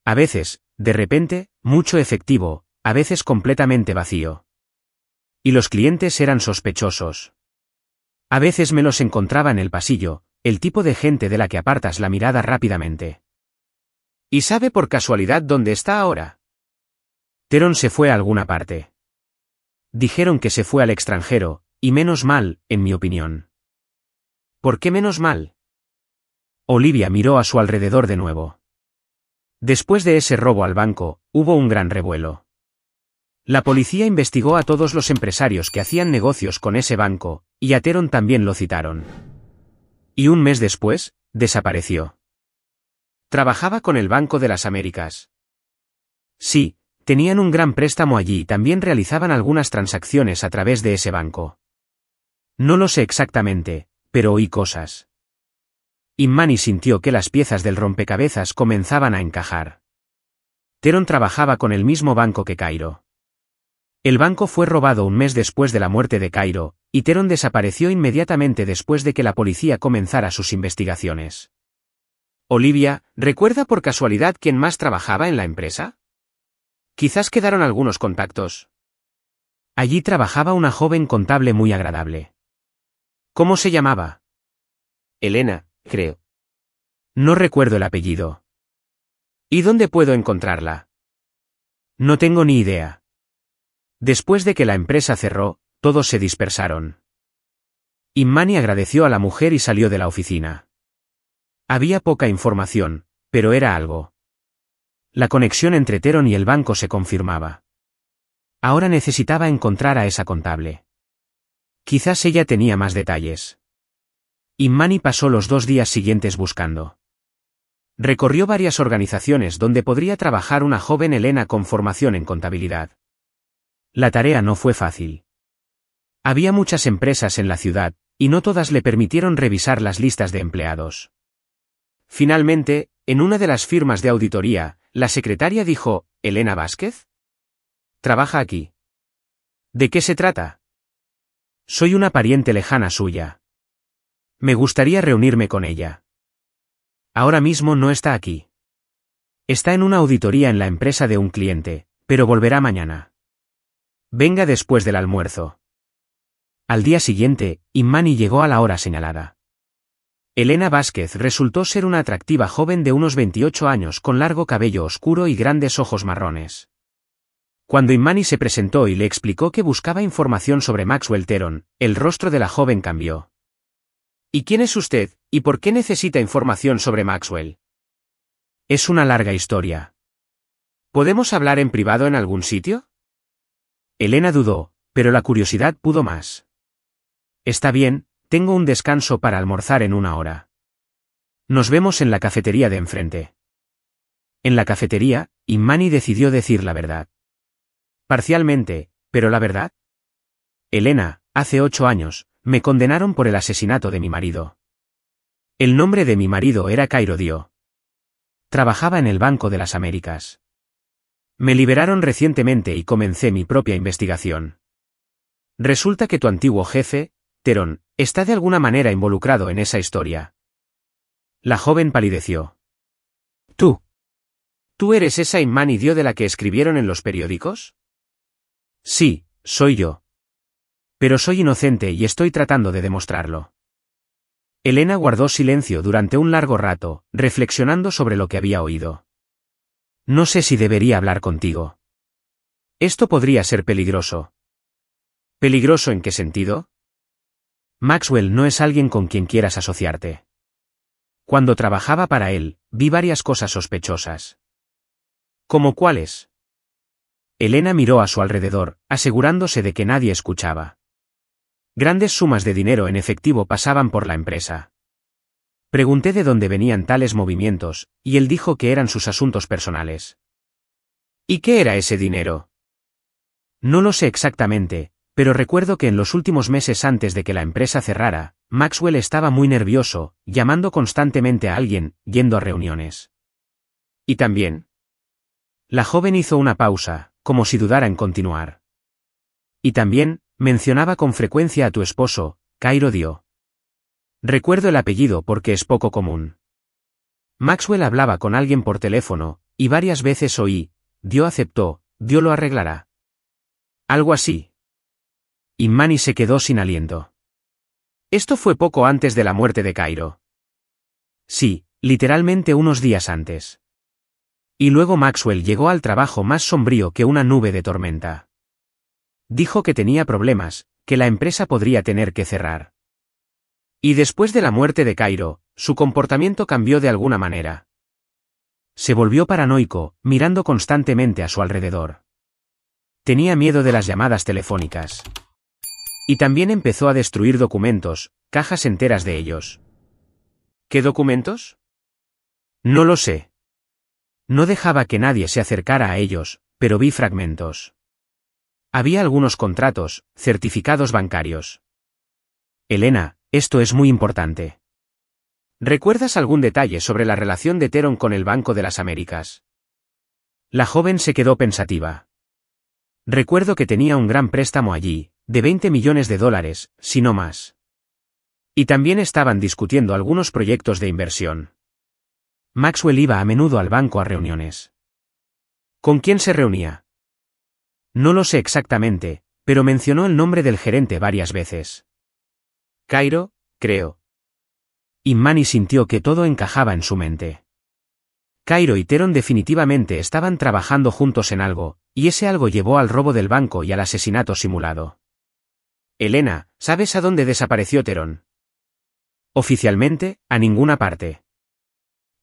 A veces, de repente, mucho efectivo, a veces completamente vacío. Y los clientes eran sospechosos. A veces me los encontraba en el pasillo, el tipo de gente de la que apartas la mirada rápidamente. ¿Y sabe por casualidad dónde está ahora? Teron se fue a alguna parte. Dijeron que se fue al extranjero, y menos mal, en mi opinión. ¿Por qué menos mal? Olivia miró a su alrededor de nuevo. Después de ese robo al banco, hubo un gran revuelo. La policía investigó a todos los empresarios que hacían negocios con ese banco, y a Teron también lo citaron. Y un mes después, desapareció. Trabajaba con el Banco de las Américas. Sí, tenían un gran préstamo allí y también realizaban algunas transacciones a través de ese banco. No lo sé exactamente, pero oí cosas. Imani sintió que las piezas del rompecabezas comenzaban a encajar. Teron trabajaba con el mismo banco que Cairo. El banco fue robado un mes después de la muerte de Cairo, y Teron desapareció inmediatamente después de que la policía comenzara sus investigaciones. Olivia, ¿recuerda por casualidad quién más trabajaba en la empresa? Quizás quedaron algunos contactos. Allí trabajaba una joven contable muy agradable. ¿Cómo se llamaba? Elena, creo. No recuerdo el apellido. ¿Y dónde puedo encontrarla? No tengo ni idea. Después de que la empresa cerró, todos se dispersaron. Imani agradeció a la mujer y salió de la oficina. Había poca información, pero era algo. La conexión entre Teron y el banco se confirmaba. Ahora necesitaba encontrar a esa contable. Quizás ella tenía más detalles. Imani pasó los 2 días siguientes buscando. Recorrió varias organizaciones donde podría trabajar una joven Elena con formación en contabilidad. La tarea no fue fácil. Había muchas empresas en la ciudad, y no todas le permitieron revisar las listas de empleados. Finalmente, en una de las firmas de auditoría, la secretaria dijo, ¿Elena Vázquez? ¿Trabaja aquí? ¿De qué se trata? Soy una pariente lejana suya. Me gustaría reunirme con ella. Ahora mismo no está aquí. Está en una auditoría en la empresa de un cliente, pero volverá mañana. Venga después del almuerzo. Al día siguiente, Imani llegó a la hora señalada. Elena Vázquez resultó ser una atractiva joven de unos 28 años con largo cabello oscuro y grandes ojos marrones. Cuando Imani se presentó y le explicó que buscaba información sobre Maxwell Teron, el rostro de la joven cambió. ¿Y quién es usted, y por qué necesita información sobre Maxwell? Es una larga historia. ¿Podemos hablar en privado en algún sitio? Elena dudó, pero la curiosidad pudo más. Está bien, tengo un descanso para almorzar en 1 hora. Nos vemos en la cafetería de enfrente. En la cafetería, Imani decidió decir la verdad. Parcialmente, pero la verdad. Elena, hace 8 años, me condenaron por el asesinato de mi marido. El nombre de mi marido era Cairo Dio. Trabajaba en el Banco de las Américas. Me liberaron recientemente y comencé mi propia investigación. Resulta que tu antiguo jefe, Teron, está de alguna manera involucrado en esa historia. La joven palideció. ¿Tú? ¿Tú eres esa Imani Dio de la que escribieron en los periódicos? Sí, soy yo. Pero soy inocente y estoy tratando de demostrarlo. Elena guardó silencio durante un largo rato, reflexionando sobre lo que había oído. No sé si debería hablar contigo. Esto podría ser peligroso. ¿Peligroso en qué sentido? Maxwell no es alguien con quien quieras asociarte. Cuando trabajaba para él, vi varias cosas sospechosas. ¿Cómo cuáles? Elena miró a su alrededor, asegurándose de que nadie escuchaba. Grandes sumas de dinero en efectivo pasaban por la empresa. Pregunté de dónde venían tales movimientos, y él dijo que eran sus asuntos personales. ¿Y qué era ese dinero? No lo sé exactamente, pero recuerdo que en los últimos meses antes de que la empresa cerrara, Maxwell estaba muy nervioso, llamando constantemente a alguien, yendo a reuniones. ¿Y también? La joven hizo una pausa, como si dudara en continuar. Y también, mencionaba con frecuencia a tu esposo, Cairo Dio. Recuerdo el apellido porque es poco común. Maxwell hablaba con alguien por teléfono, y varias veces oí, Dio aceptó, Dio lo arreglará. Algo así. Imani se quedó sin aliento. Esto fue poco antes de la muerte de Cairo. Sí, literalmente unos días antes. Y luego Maxwell llegó al trabajo más sombrío que una nube de tormenta. Dijo que tenía problemas, que la empresa podría tener que cerrar. Y después de la muerte de Cairo, su comportamiento cambió de alguna manera. Se volvió paranoico, mirando constantemente a su alrededor. Tenía miedo de las llamadas telefónicas. Y también empezó a destruir documentos, cajas enteras de ellos. ¿Qué documentos? No lo sé. No dejaba que nadie se acercara a ellos, pero vi fragmentos. Había algunos contratos, certificados bancarios. Elena, esto es muy importante. ¿Recuerdas algún detalle sobre la relación de Teron con el Banco de las Américas? La joven se quedó pensativa. Recuerdo que tenía un gran préstamo allí, de $20 millones, si no más. Y también estaban discutiendo algunos proyectos de inversión. Maxwell iba a menudo al banco a reuniones. ¿Con quién se reunía? No lo sé exactamente, pero mencionó el nombre del gerente varias veces. Cairo, creo. Inmani sintió que todo encajaba en su mente. Cairo y Teron definitivamente estaban trabajando juntos en algo, y ese algo llevó al robo del banco y al asesinato simulado. Elena, ¿sabes a dónde desapareció Teron? Oficialmente, a ninguna parte.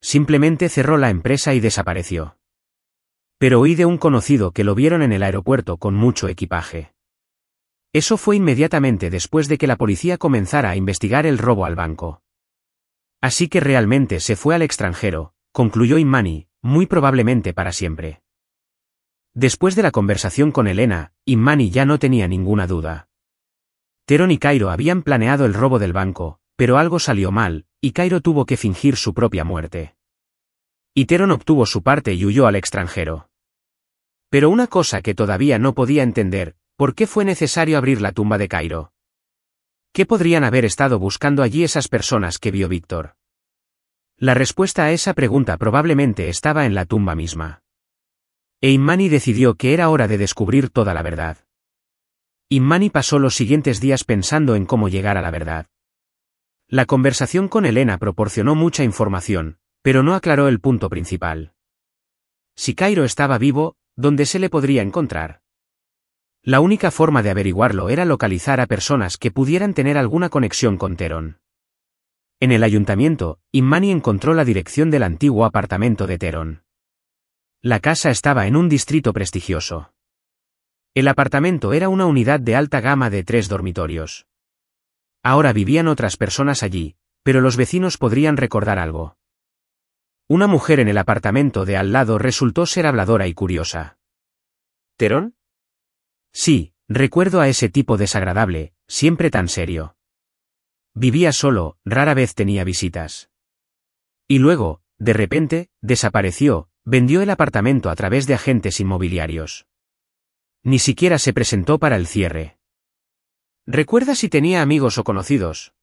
Simplemente cerró la empresa y desapareció. Pero oí de un conocido que lo vieron en el aeropuerto con mucho equipaje. Eso fue inmediatamente después de que la policía comenzara a investigar el robo al banco. Así que realmente se fue al extranjero, concluyó Inmani, muy probablemente para siempre. Después de la conversación con Elena, Inmani ya no tenía ninguna duda. Teron y Cairo habían planeado el robo del banco, pero algo salió mal, y Cairo tuvo que fingir su propia muerte. Y Teron obtuvo su parte y huyó al extranjero. Pero una cosa que todavía no podía entender, ¿por qué fue necesario abrir la tumba de Cairo? ¿Qué podrían haber estado buscando allí esas personas que vio Víctor? La respuesta a esa pregunta probablemente estaba en la tumba misma. E Inmani decidió que era hora de descubrir toda la verdad. Inmani pasó los siguientes días pensando en cómo llegar a la verdad. La conversación con Elena proporcionó mucha información, pero no aclaró el punto principal. Si Cairo estaba vivo, ¿dónde se le podría encontrar? La única forma de averiguarlo era localizar a personas que pudieran tener alguna conexión con Teron. En el ayuntamiento, Inmani encontró la dirección del antiguo apartamento de Teron. La casa estaba en un distrito prestigioso. El apartamento era una unidad de alta gama de 3 dormitorios. Ahora vivían otras personas allí, pero los vecinos podrían recordar algo. Una mujer en el apartamento de al lado resultó ser habladora y curiosa. ¿Teron? Sí, recuerdo a ese tipo desagradable, siempre tan serio. Vivía solo, rara vez tenía visitas. Y luego, de repente, desapareció, vendió el apartamento a través de agentes inmobiliarios. Ni siquiera se presentó para el cierre. ¿Recuerda si tenía amigos o conocidos?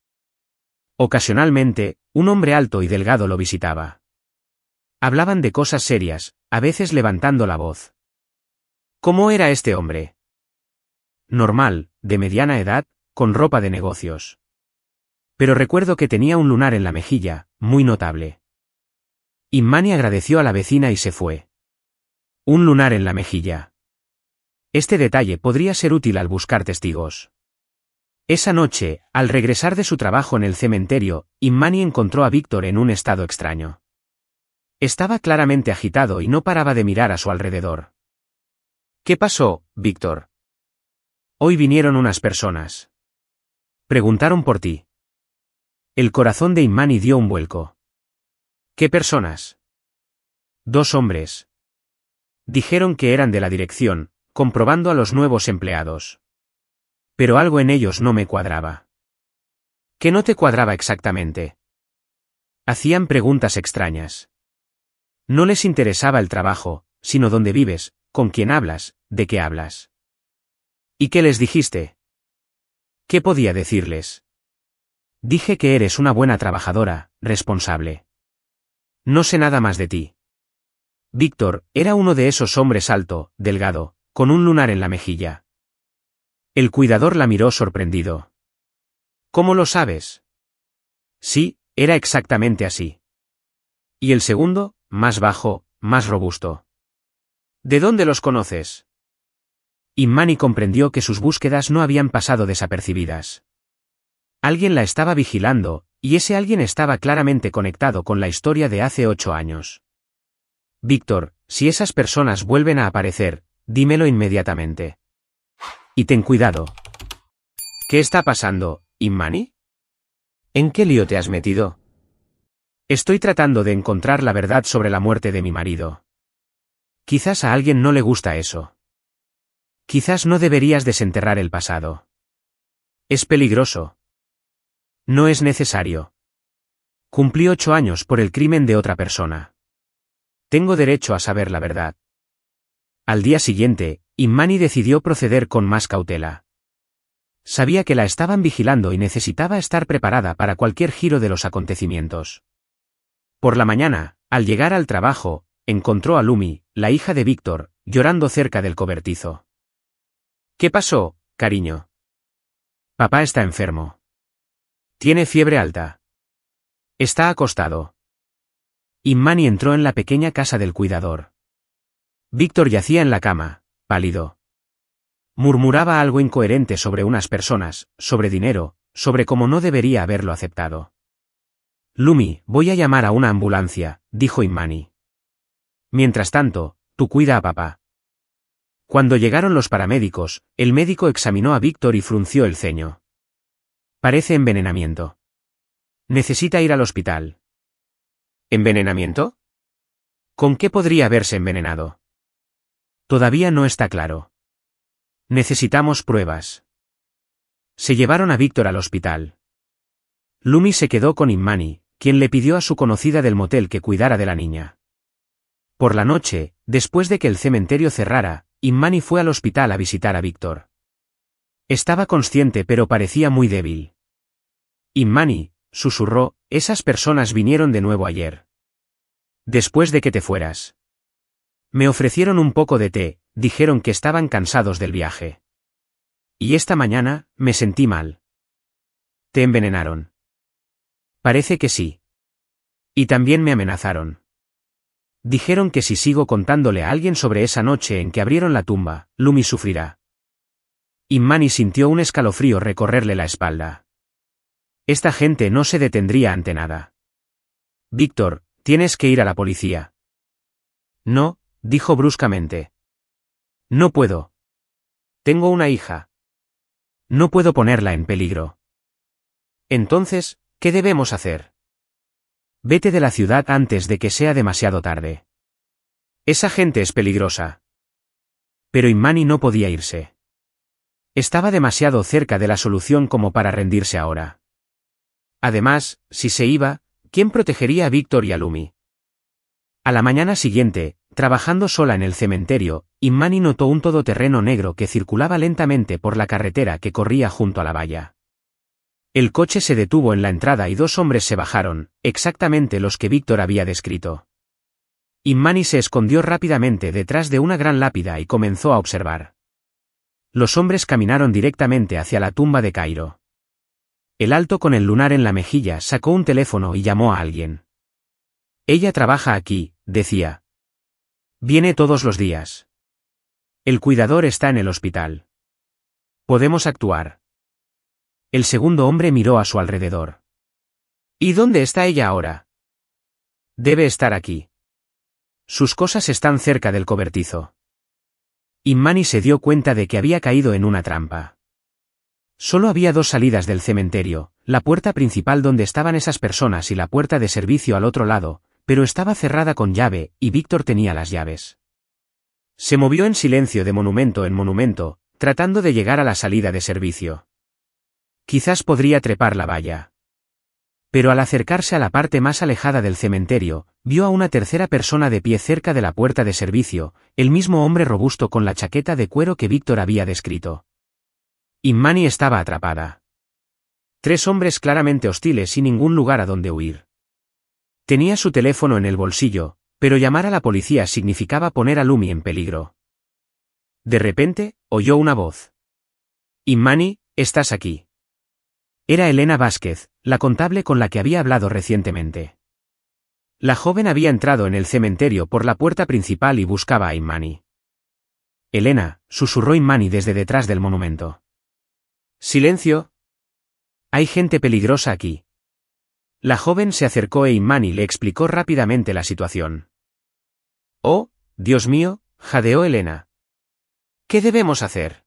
Ocasionalmente, un hombre alto y delgado lo visitaba. Hablaban de cosas serias, a veces levantando la voz. ¿Cómo era este hombre? Normal, de mediana edad, con ropa de negocios. Pero recuerdo que tenía un lunar en la mejilla, muy notable. Inmani agradeció a la vecina y se fue. Un lunar en la mejilla. Este detalle podría ser útil al buscar testigos. Esa noche, al regresar de su trabajo en el cementerio, Inmani encontró a Víctor en un estado extraño. Estaba claramente agitado y no paraba de mirar a su alrededor. ¿Qué pasó, Víctor? Hoy vinieron unas personas. Preguntaron por ti. El corazón de Inmani dio un vuelco. ¿Qué personas? 2 hombres. Dijeron que eran de la dirección, comprobando a los nuevos empleados. Pero algo en ellos no me cuadraba. ¿Qué no te cuadraba exactamente? Hacían preguntas extrañas. No les interesaba el trabajo, sino dónde vives, con quién hablas, de qué hablas. ¿Y qué les dijiste? ¿Qué podía decirles? Dije que eres una buena trabajadora, responsable. No sé nada más de ti. Víctor era uno de esos hombres alto, delgado, con un lunar en la mejilla. El cuidador la miró sorprendido. ¿Cómo lo sabes? Sí, era exactamente así. ¿Y el segundo, más bajo, más robusto? ¿De dónde los conoces? Inmani comprendió que sus búsquedas no habían pasado desapercibidas. Alguien la estaba vigilando, y ese alguien estaba claramente conectado con la historia de hace 8 años. Víctor, si esas personas vuelven a aparecer, dímelo inmediatamente. Y ten cuidado. ¿Qué está pasando, Immani? ¿En qué lío te has metido? Estoy tratando de encontrar la verdad sobre la muerte de mi marido. Quizás a alguien no le gusta eso. Quizás no deberías desenterrar el pasado. Es peligroso. No es necesario. Cumplí 8 años por el crimen de otra persona. Tengo derecho a saber la verdad. Al día siguiente, Immani decidió proceder con más cautela. Sabía que la estaban vigilando y necesitaba estar preparada para cualquier giro de los acontecimientos. Por la mañana, al llegar al trabajo, encontró a Lumi, la hija de Víctor, llorando cerca del cobertizo. ¿Qué pasó, cariño? Papá está enfermo. Tiene fiebre alta. Está acostado. Immani entró en la pequeña casa del cuidador. Víctor yacía en la cama, pálido. Murmuraba algo incoherente sobre unas personas, sobre dinero, sobre cómo no debería haberlo aceptado. Lumi, voy a llamar a una ambulancia, dijo Immani. Mientras tanto, tú cuida a papá. Cuando llegaron los paramédicos, el médico examinó a Víctor y frunció el ceño. Parece envenenamiento. Necesita ir al hospital. ¿Envenenamiento? ¿Con qué podría haberse envenenado? Todavía no está claro. Necesitamos pruebas. Se llevaron a Víctor al hospital. Lumi se quedó con Immani, quien le pidió a su conocida del motel que cuidara de la niña. Por la noche, después de que el cementerio cerrara, Immani fue al hospital a visitar a Víctor. Estaba consciente pero parecía muy débil. Immani, susurró, esas personas vinieron de nuevo ayer. Después de que te fueras. Me ofrecieron un poco de té, dijeron que estaban cansados del viaje. Y esta mañana, me sentí mal. ¿Te envenenaron? Parece que sí. Y también me amenazaron. Dijeron que si sigo contándole a alguien sobre esa noche en que abrieron la tumba, Lumi sufrirá. Immani sintió un escalofrío recorrerle la espalda. Esta gente no se detendría ante nada. Víctor, tienes que ir a la policía. No, dijo bruscamente. No puedo. Tengo una hija. No puedo ponerla en peligro. Entonces, ¿qué debemos hacer? Vete de la ciudad antes de que sea demasiado tarde. Esa gente es peligrosa. Pero Immani no podía irse. Estaba demasiado cerca de la solución como para rendirse ahora. Además, si se iba, ¿quién protegería a Víctor y a Lumi? A la mañana siguiente, trabajando sola en el cementerio, Immani notó un todoterreno negro que circulaba lentamente por la carretera que corría junto a la valla. El coche se detuvo en la entrada y 2 hombres se bajaron, exactamente los que Víctor había descrito. Immani se escondió rápidamente detrás de una gran lápida y comenzó a observar. Los hombres caminaron directamente hacia la tumba de Cairo. El alto con el lunar en la mejilla sacó un teléfono y llamó a alguien. Ella trabaja aquí, decía. Viene todos los días. El cuidador está en el hospital. Podemos actuar. El segundo hombre miró a su alrededor. ¿Y dónde está ella ahora? Debe estar aquí. Sus cosas están cerca del cobertizo. Immani se dio cuenta de que había caído en una trampa. Solo había 2 salidas del cementerio, la puerta principal donde estaban esas personas y la puerta de servicio al otro lado, pero estaba cerrada con llave, y Víctor tenía las llaves. Se movió en silencio de monumento en monumento, tratando de llegar a la salida de servicio. Quizás podría trepar la valla. Pero al acercarse a la parte más alejada del cementerio, vio a una tercera persona de pie cerca de la puerta de servicio, el mismo hombre robusto con la chaqueta de cuero que Víctor había descrito. Immani estaba atrapada. 3 hombres claramente hostiles y ningún lugar a donde huir. Tenía su teléfono en el bolsillo, pero llamar a la policía significaba poner a Lumi en peligro. De repente, oyó una voz. Immani, ¿estás aquí? Era Elena Vázquez, la contable con la que había hablado recientemente. La joven había entrado en el cementerio por la puerta principal y buscaba a Immani. Elena, susurró Immani desde detrás del monumento. Silencio. Hay gente peligrosa aquí. La joven se acercó e Imani le explicó rápidamente la situación. Oh, Dios mío, jadeó Elena. ¿Qué debemos hacer?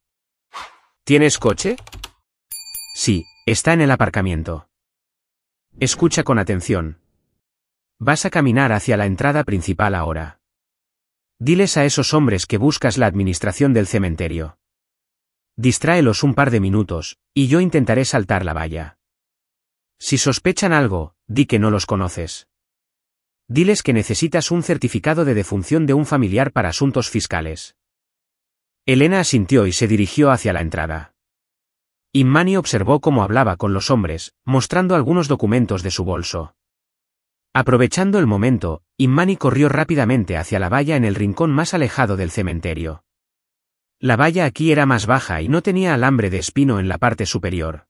¿Tienes coche? Sí, está en el aparcamiento. Escucha con atención. Vas a caminar hacia la entrada principal ahora. Diles a esos hombres que buscas la administración del cementerio. Distráelos un par de minutos, y yo intentaré saltar la valla. Si sospechan algo, di que no los conoces. Diles que necesitas un certificado de defunción de un familiar para asuntos fiscales. Elena asintió y se dirigió hacia la entrada. Imani observó cómo hablaba con los hombres, mostrando algunos documentos de su bolso. Aprovechando el momento, Imani corrió rápidamente hacia la valla en el rincón más alejado del cementerio. La valla aquí era más baja y no tenía alambre de espino en la parte superior.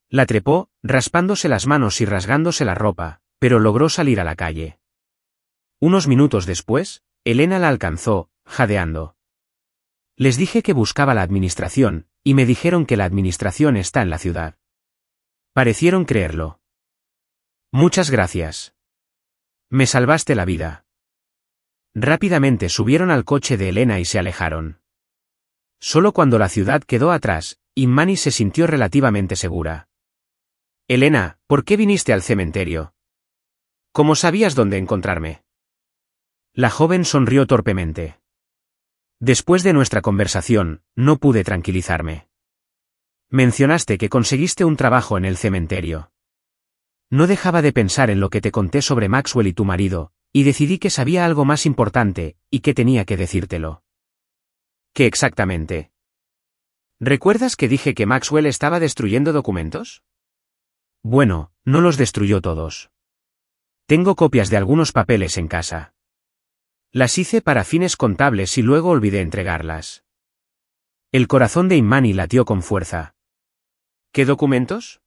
La trepó, raspándose las manos y rasgándose la ropa, pero logró salir a la calle. Unos minutos después, Elena la alcanzó, jadeando. Les dije que buscaba la administración, y me dijeron que la administración está en la ciudad. Parecieron creerlo. Muchas gracias. Me salvaste la vida. Rápidamente subieron al coche de Elena y se alejaron. Solo cuando la ciudad quedó atrás, Imani se sintió relativamente segura. Elena, ¿por qué viniste al cementerio? ¿Cómo sabías dónde encontrarme? La joven sonrió torpemente. Después de nuestra conversación, no pude tranquilizarme. Mencionaste que conseguiste un trabajo en el cementerio. No dejaba de pensar en lo que te conté sobre Maxwell y tu marido, y decidí que sabía algo más importante, y que tenía que decírtelo. ¿Qué exactamente? ¿Recuerdas que dije que Maxwell estaba destruyendo documentos? Bueno, no los destruyó todos. Tengo copias de algunos papeles en casa. Las hice para fines contables y luego olvidé entregarlas. El corazón de Imani latió con fuerza. ¿Qué documentos?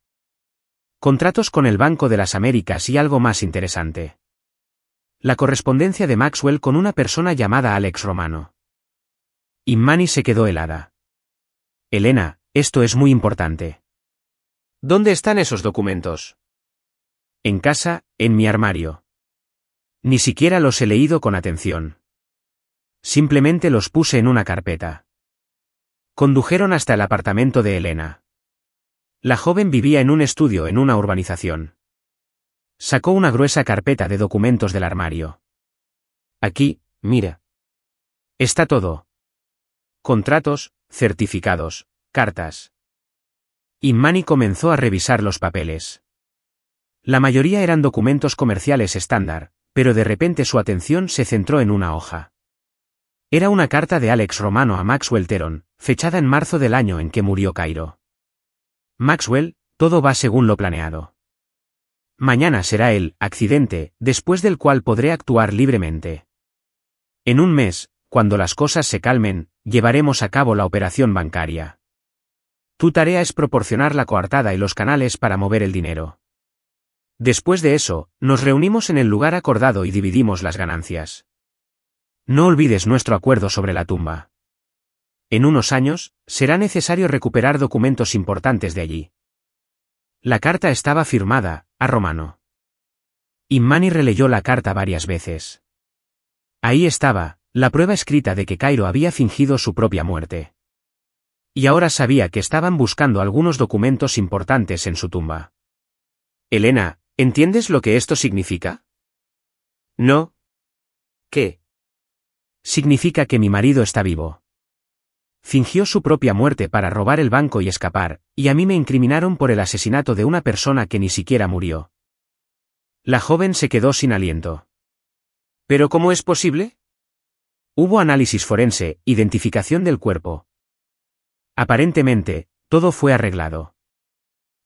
Contratos con el Banco de las Américas y algo más interesante. La correspondencia de Maxwell con una persona llamada Alex Romano. Imani se quedó helada. Elena, esto es muy importante. ¿Dónde están esos documentos? En casa, en mi armario. Ni siquiera los he leído con atención. Simplemente los puse en una carpeta. Condujeron hasta el apartamento de Elena. La joven vivía en un estudio en una urbanización. Sacó una gruesa carpeta de documentos del armario. Aquí, mira. Está todo. Contratos, certificados, cartas. Imani comenzó a revisar los papeles. La mayoría eran documentos comerciales estándar, pero de repente su atención se centró en una hoja. Era una carta de Alex Romano a Maxwell Teron, fechada en marzo del año en que murió Cairo. Maxwell, todo va según lo planeado. Mañana será el accidente, después del cual podré actuar libremente. En un mes, cuando las cosas se calmen, llevaremos a cabo la operación bancaria. Tu tarea es proporcionar la coartada y los canales para mover el dinero. Después de eso, nos reunimos en el lugar acordado y dividimos las ganancias. No olvides nuestro acuerdo sobre la tumba. En unos años, será necesario recuperar documentos importantes de allí. La carta estaba firmada, a Romano. Imani releyó la carta varias veces. Ahí estaba, la prueba escrita de que Cairo había fingido su propia muerte. Y ahora sabía que estaban buscando algunos documentos importantes en su tumba. Elena, ¿entiendes lo que esto significa? No. ¿Qué? Significa que mi marido está vivo. Fingió su propia muerte para robar el banco y escapar, y a mí me incriminaron por el asesinato de una persona que ni siquiera murió. La joven se quedó sin aliento. ¿Pero cómo es posible? Hubo análisis forense, identificación del cuerpo. Aparentemente, todo fue arreglado.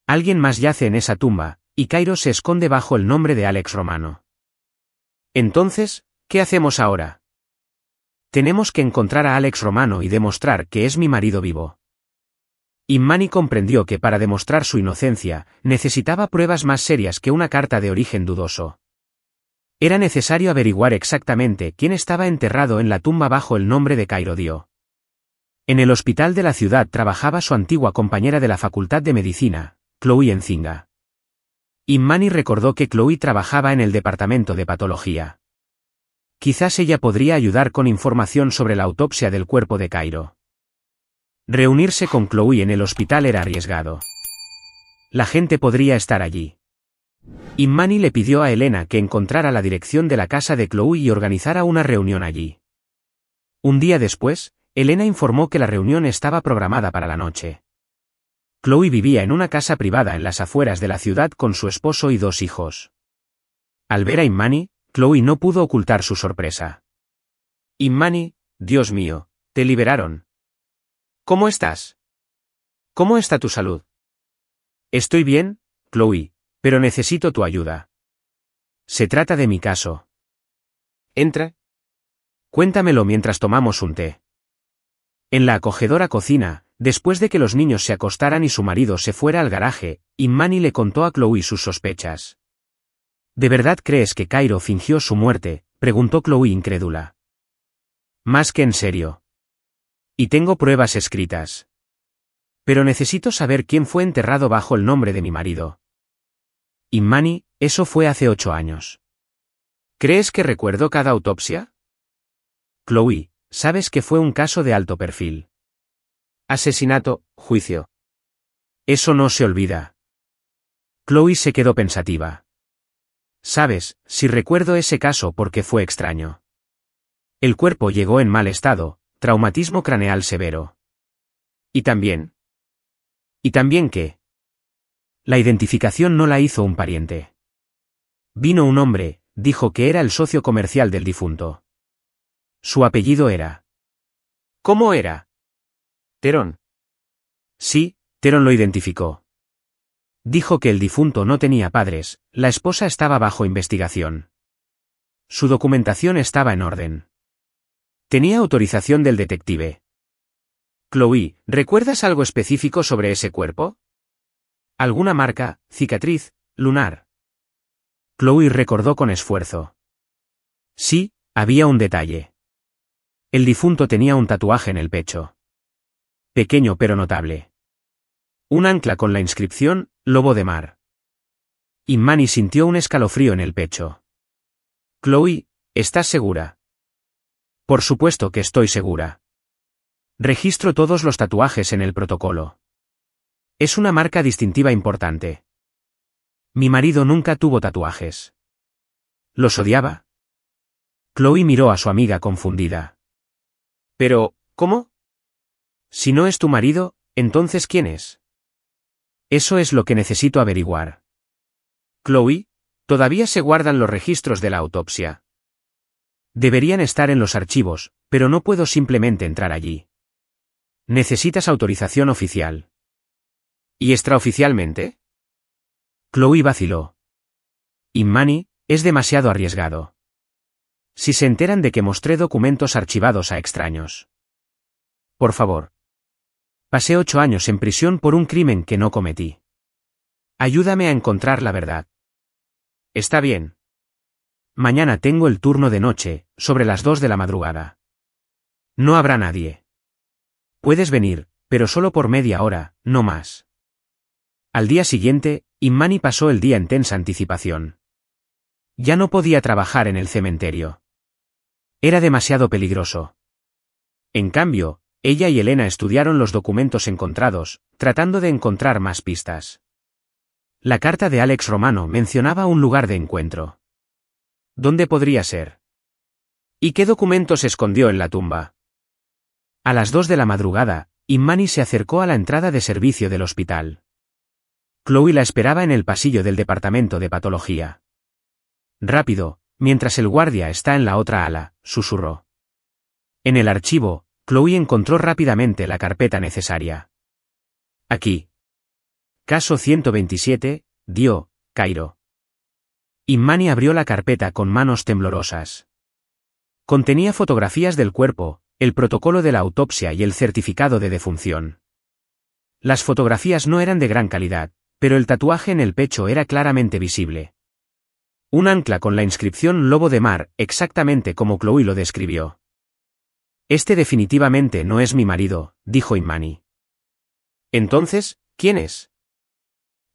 Alguien más yace en esa tumba, y Cairo se esconde bajo el nombre de Alex Romano. Entonces, ¿qué hacemos ahora? Tenemos que encontrar a Alex Romano y demostrar que es mi marido vivo. Imani comprendió que para demostrar su inocencia, necesitaba pruebas más serias que una carta de origen dudoso. Era necesario averiguar exactamente quién estaba enterrado en la tumba bajo el nombre de Cairo Dio. En el hospital de la ciudad trabajaba su antigua compañera de la Facultad de Medicina, Chloe Nzinga. Imani recordó que Chloe trabajaba en el departamento de patología. Quizás ella podría ayudar con información sobre la autopsia del cuerpo de Cairo. Reunirse con Chloe en el hospital era arriesgado. La gente podría estar allí. Imani le pidió a Elena que encontrara la dirección de la casa de Chloe y organizara una reunión allí. Un día después, Elena informó que la reunión estaba programada para la noche. Chloe vivía en una casa privada en las afueras de la ciudad con su esposo y 2 hijos. Al ver a Imani, Chloe no pudo ocultar su sorpresa. Imani, Dios mío, te liberaron. ¿Cómo estás? ¿Cómo está tu salud? Estoy bien, Chloe, pero necesito tu ayuda. Se trata de mi caso. Entra. Cuéntamelo mientras tomamos un té. En la acogedora cocina, después de que los niños se acostaran y su marido se fuera al garaje, Imani le contó a Chloe sus sospechas. ¿De verdad crees que Cairo fingió su muerte?, preguntó Chloe incrédula. Más que en serio. Y tengo pruebas escritas. Pero necesito saber quién fue enterrado bajo el nombre de mi marido. Imani, eso fue hace 8 años. ¿Crees que recuerdo cada autopsia? Chloe, sabes que fue un caso de alto perfil. Asesinato, juicio. Eso no se olvida. Chloe se quedó pensativa. Sabes, si recuerdo ese caso porque fue extraño. El cuerpo llegó en mal estado, traumatismo craneal severo. ¿Y también? ¿Y también qué? La identificación no la hizo un pariente. Vino un hombre, dijo que era el socio comercial del difunto. Su apellido era. ¿Cómo era? Terón. Sí, Terón lo identificó. Dijo que el difunto no tenía padres, la esposa estaba bajo investigación. Su documentación estaba en orden. Tenía autorización del detective. Chloe, ¿recuerdas algo específico sobre ese cuerpo? ¿Alguna marca, cicatriz, lunar? Chloe recordó con esfuerzo. Sí, había un detalle. El difunto tenía un tatuaje en el pecho. Pequeño pero notable. Un ancla con la inscripción, Lobo de Mar. Imani sintió un escalofrío en el pecho. Chloe, ¿estás segura? Por supuesto que estoy segura. Registro todos los tatuajes en el protocolo. Es una marca distintiva importante. Mi marido nunca tuvo tatuajes. ¿Los odiaba? Chloe miró a su amiga confundida. Pero, ¿cómo? Si no es tu marido, ¿entonces quién es? Eso es lo que necesito averiguar. Chloe, todavía se guardan los registros de la autopsia. Deberían estar en los archivos, pero no puedo simplemente entrar allí. Necesitas autorización oficial. ¿Y extraoficialmente? Chloe vaciló. Imani, es demasiado arriesgado. Si se enteran de que mostré documentos archivados a extraños. Por favor. Pasé 8 años en prisión por un crimen que no cometí. Ayúdame a encontrar la verdad. Está bien. Mañana tengo el turno de noche, sobre las 2 de la madrugada. No habrá nadie. Puedes venir, pero solo por media hora, no más. Al día siguiente, Imani pasó el día en tensa anticipación. Ya no podía trabajar en el cementerio. Era demasiado peligroso. En cambio, ella y Elena estudiaron los documentos encontrados, tratando de encontrar más pistas. La carta de Alex Romano mencionaba un lugar de encuentro. ¿Dónde podría ser? ¿Y qué documento se escondió en la tumba? A las 2 de la madrugada, Imani se acercó a la entrada de servicio del hospital. Chloe la esperaba en el pasillo del departamento de patología. Rápido, mientras el guardia está en la otra ala, susurró. En el archivo, Chloe encontró rápidamente la carpeta necesaria. Aquí. Caso 127, Dio, Cairo. Imani abrió la carpeta con manos temblorosas. Contenía fotografías del cuerpo, el protocolo de la autopsia y el certificado de defunción. Las fotografías no eran de gran calidad, pero el tatuaje en el pecho era claramente visible. Un ancla con la inscripción Lobo de Mar, exactamente como Chloe lo describió. Este definitivamente no es mi marido, dijo Imani. Entonces, ¿quién es?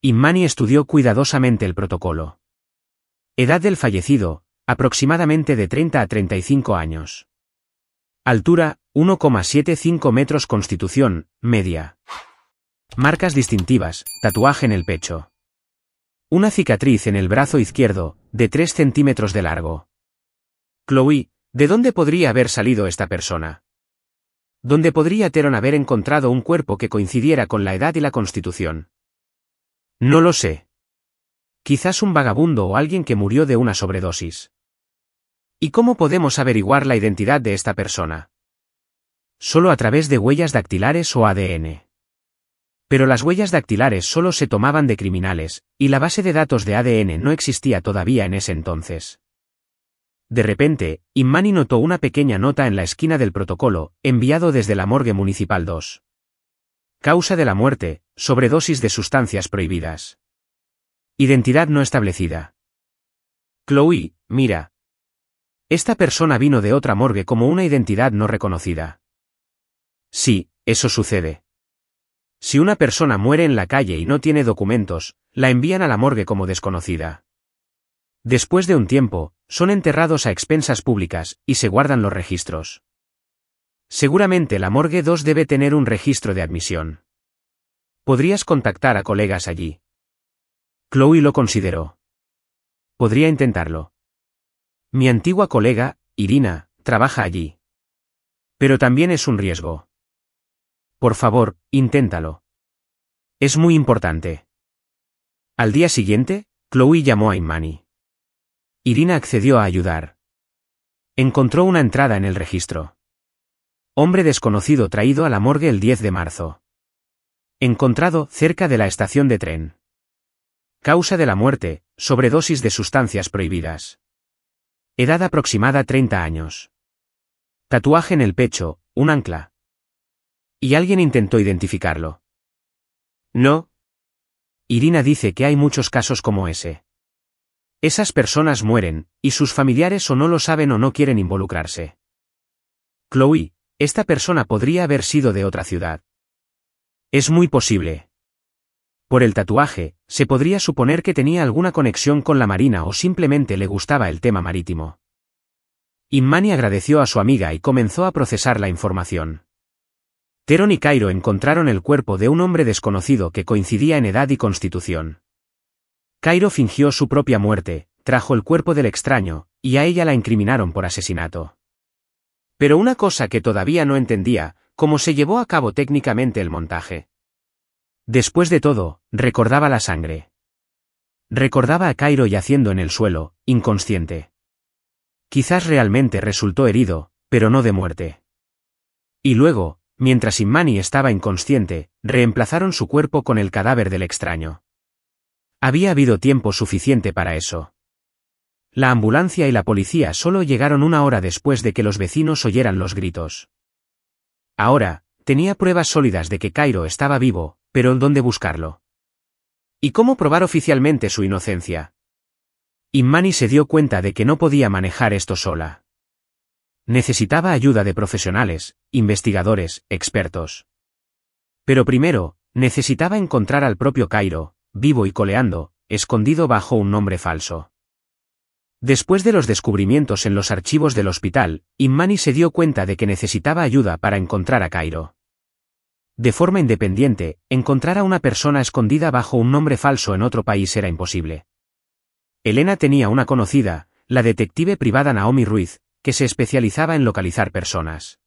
Inmani estudió cuidadosamente el protocolo. Edad del fallecido, aproximadamente de 30 a 35 años. Altura, 1,75 metros. Constitución, media. Marcas distintivas, tatuaje en el pecho. Una cicatriz en el brazo izquierdo, de 3 centímetros de largo. Chloe, ¿de dónde podría haber salido esta persona? ¿Dónde podría Teron haber encontrado un cuerpo que coincidiera con la edad y la constitución? No lo sé. Quizás un vagabundo o alguien que murió de una sobredosis. ¿Y cómo podemos averiguar la identidad de esta persona? Solo a través de huellas dactilares o ADN. Pero las huellas dactilares solo se tomaban de criminales, y la base de datos de ADN no existía todavía en ese entonces. De repente, Inmani notó una pequeña nota en la esquina del protocolo, enviado desde la morgue municipal 2. Causa de la muerte, sobredosis de sustancias prohibidas. Identidad no establecida. Chloe, mira. Esta persona vino de otra morgue como una identidad no reconocida. Sí, eso sucede. Si una persona muere en la calle y no tiene documentos, la envían a la morgue como desconocida. Después de un tiempo, son enterrados a expensas públicas, y se guardan los registros. Seguramente la morgue 2 debe tener un registro de admisión. ¿Podrías contactar a colegas allí? Chloe lo consideró. Podría intentarlo. Mi antigua colega, Irina, trabaja allí. Pero también es un riesgo. Por favor, inténtalo. Es muy importante. Al día siguiente, Chloe llamó a Inmani. Irina accedió a ayudar. Encontró una entrada en el registro. Hombre desconocido traído a la morgue el 10 de marzo. Encontrado cerca de la estación de tren. Causa de la muerte, sobredosis de sustancias prohibidas. Edad aproximada 30 años. Tatuaje en el pecho, un ancla. ¿Y alguien intentó identificarlo? No. Irina dice que hay muchos casos como ese. Esas personas mueren, y sus familiares o no lo saben o no quieren involucrarse. Chloe, esta persona podría haber sido de otra ciudad. Es muy posible. Por el tatuaje, se podría suponer que tenía alguna conexión con la marina o simplemente le gustaba el tema marítimo. Inmani agradeció a su amiga y comenzó a procesar la información. Teron y Cairo encontraron el cuerpo de un hombre desconocido que coincidía en edad y constitución. Cairo fingió su propia muerte, trajo el cuerpo del extraño, y a ella la incriminaron por asesinato. Pero una cosa que todavía no entendía, cómo se llevó a cabo técnicamente el montaje. Después de todo, recordaba la sangre. Recordaba a Cairo yaciendo en el suelo, inconsciente. Quizás realmente resultó herido, pero no de muerte. Y luego, mientras Inmani estaba inconsciente, reemplazaron su cuerpo con el cadáver del extraño. Había habido tiempo suficiente para eso. La ambulancia y la policía solo llegaron una hora después de que los vecinos oyeran los gritos. Ahora, tenía pruebas sólidas de que Cairo estaba vivo, pero ¿dónde buscarlo? ¿Y cómo probar oficialmente su inocencia? Inmani se dio cuenta de que no podía manejar esto sola. Necesitaba ayuda de profesionales, investigadores, expertos. Pero primero, necesitaba encontrar al propio Cairo, vivo y coleando, escondido bajo un nombre falso. Después de los descubrimientos en los archivos del hospital, Inmani se dio cuenta de que necesitaba ayuda para encontrar a Cairo. De forma independiente, encontrar a una persona escondida bajo un nombre falso en otro país era imposible. Elena tenía una conocida, la detective privada Naomi Ruiz, que se especializaba en localizar personas.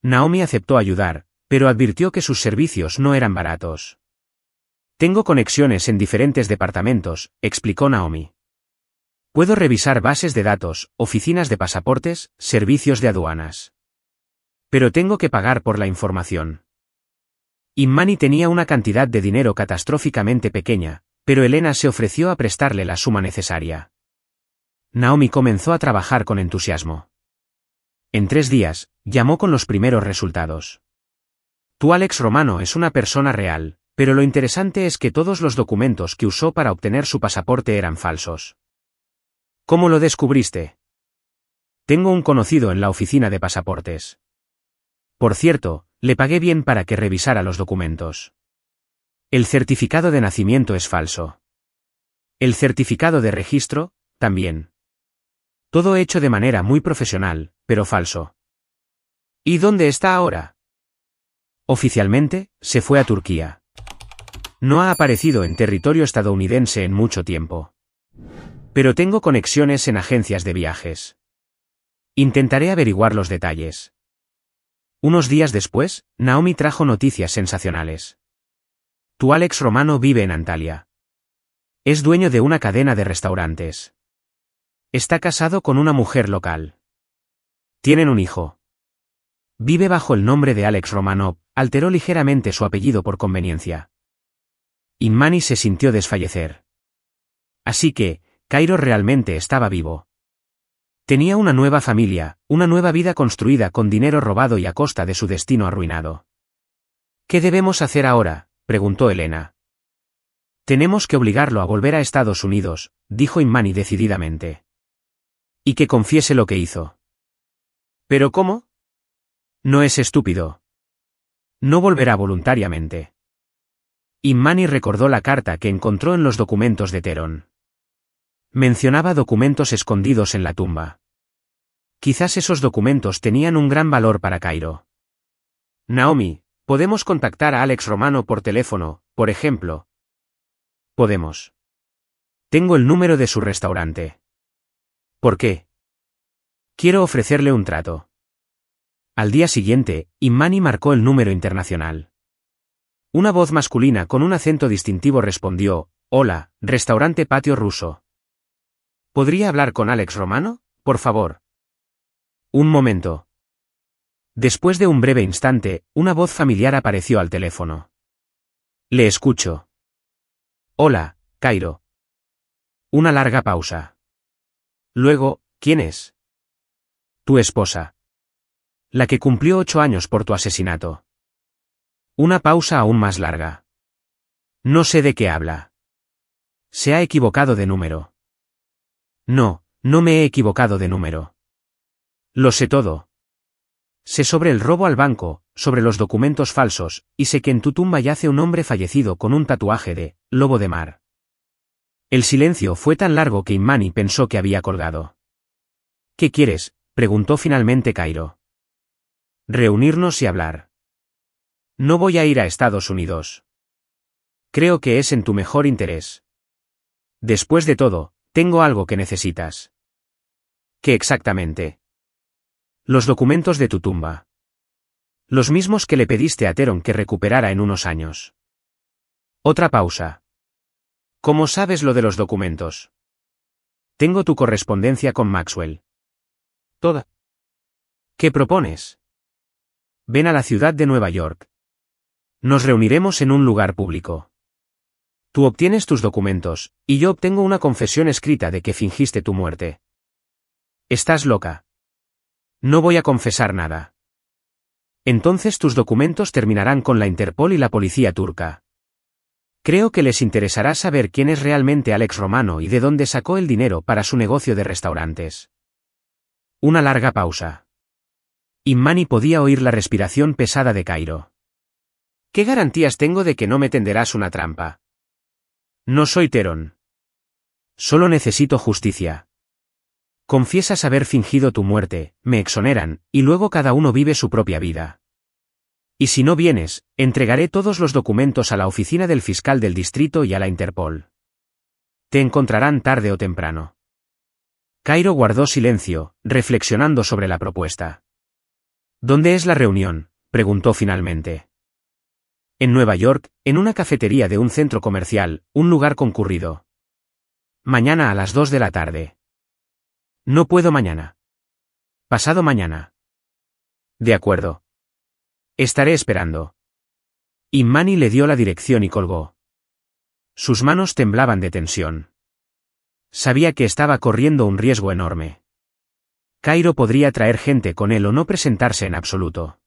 Naomi aceptó ayudar, pero advirtió que sus servicios no eran baratos. Tengo conexiones en diferentes departamentos, explicó Naomi. Puedo revisar bases de datos, oficinas de pasaportes, servicios de aduanas. Pero tengo que pagar por la información. Inmani tenía una cantidad de dinero catastróficamente pequeña, pero Elena se ofreció a prestarle la suma necesaria. Naomi comenzó a trabajar con entusiasmo. En 3 días, llamó con los primeros resultados. Tu Alex Romano es una persona real, pero lo interesante es que todos los documentos que usó para obtener su pasaporte eran falsos. ¿Cómo lo descubriste? Tengo un conocido en la oficina de pasaportes. Por cierto, le pagué bien para que revisara los documentos. El certificado de nacimiento es falso. El certificado de registro, también. Todo hecho de manera muy profesional, pero falso. ¿Y dónde está ahora? Oficialmente, se fue a Turquía. No ha aparecido en territorio estadounidense en mucho tiempo. Pero tengo conexiones en agencias de viajes. Intentaré averiguar los detalles. Unos días después, Naomi trajo noticias sensacionales. Tu Alex Romano vive en Antalya. Es dueño de una cadena de restaurantes. Está casado con una mujer local. Tienen un hijo. Vive bajo el nombre de Alex Romanov, alteró ligeramente su apellido por conveniencia. Inmani se sintió desfallecer. Así que, Cairo realmente estaba vivo. Tenía una nueva familia, una nueva vida construida con dinero robado y a costa de su destino arruinado. ¿Qué debemos hacer ahora?, preguntó Elena. Tenemos que obligarlo a volver a Estados Unidos, dijo Inmani decididamente. Y que confiese lo que hizo. ¿Pero cómo? No es estúpido. No volverá voluntariamente. Inmani recordó la carta que encontró en los documentos de Teron. Mencionaba documentos escondidos en la tumba. Quizás esos documentos tenían un gran valor para Cairo. Naomi, podemos contactar a Alex Romano por teléfono, por ejemplo. Podemos. Tengo el número de su restaurante. ¿Por qué? Quiero ofrecerle un trato. Al día siguiente, Inmani marcó el número internacional. Una voz masculina con un acento distintivo respondió: «Hola, restaurante Patio Ruso. ¿Podría hablar con Alex Romano, por favor?» Un momento. Después de un breve instante, una voz familiar apareció al teléfono. Le escucho. Hola, Cairo. Una larga pausa. Luego, ¿quién es? Tu esposa. La que cumplió 8 años por tu asesinato. Una pausa aún más larga. No sé de qué habla. Se ha equivocado de número. No, no me he equivocado de número. Lo sé todo. Sé sobre el robo al banco, sobre los documentos falsos, y sé que en tu tumba yace un hombre fallecido con un tatuaje de lobo de mar. El silencio fue tan largo que Inmani pensó que había colgado. ¿Qué quieres?, preguntó finalmente Cairo. Reunirnos y hablar. No voy a ir a Estados Unidos. Creo que es en tu mejor interés. Después de todo, tengo algo que necesitas. ¿Qué exactamente? Los documentos de tu tumba. Los mismos que le pediste a Teron que recuperara en unos años. Otra pausa. ¿Cómo sabes lo de los documentos? Tengo tu correspondencia con Maxwell. Toda. ¿Qué propones? Ven a la ciudad de Nueva York. Nos reuniremos en un lugar público. Tú obtienes tus documentos, y yo obtengo una confesión escrita de que fingiste tu muerte. Estás loca. No voy a confesar nada. Entonces tus documentos terminarán con la Interpol y la policía turca. Creo que les interesará saber quién es realmente Alex Romano y de dónde sacó el dinero para su negocio de restaurantes. Una larga pausa. Inmani podía oír la respiración pesada de Cairo. ¿Qué garantías tengo de que no me tenderás una trampa? No soy Teron. Solo necesito justicia. Confiesas haber fingido tu muerte, me exoneran, y luego cada uno vive su propia vida. Y si no vienes, entregaré todos los documentos a la oficina del fiscal del distrito y a la Interpol. Te encontrarán tarde o temprano. Cairo guardó silencio, reflexionando sobre la propuesta. ¿Dónde es la reunión?, preguntó finalmente. En Nueva York, en una cafetería de un centro comercial, un lugar concurrido. Mañana a las 2 de la tarde. No puedo mañana. Pasado mañana. De acuerdo. Estaré esperando. Inmani le dio la dirección y colgó. Sus manos temblaban de tensión. Sabía que estaba corriendo un riesgo enorme. Cairo podría traer gente con él o no presentarse en absoluto.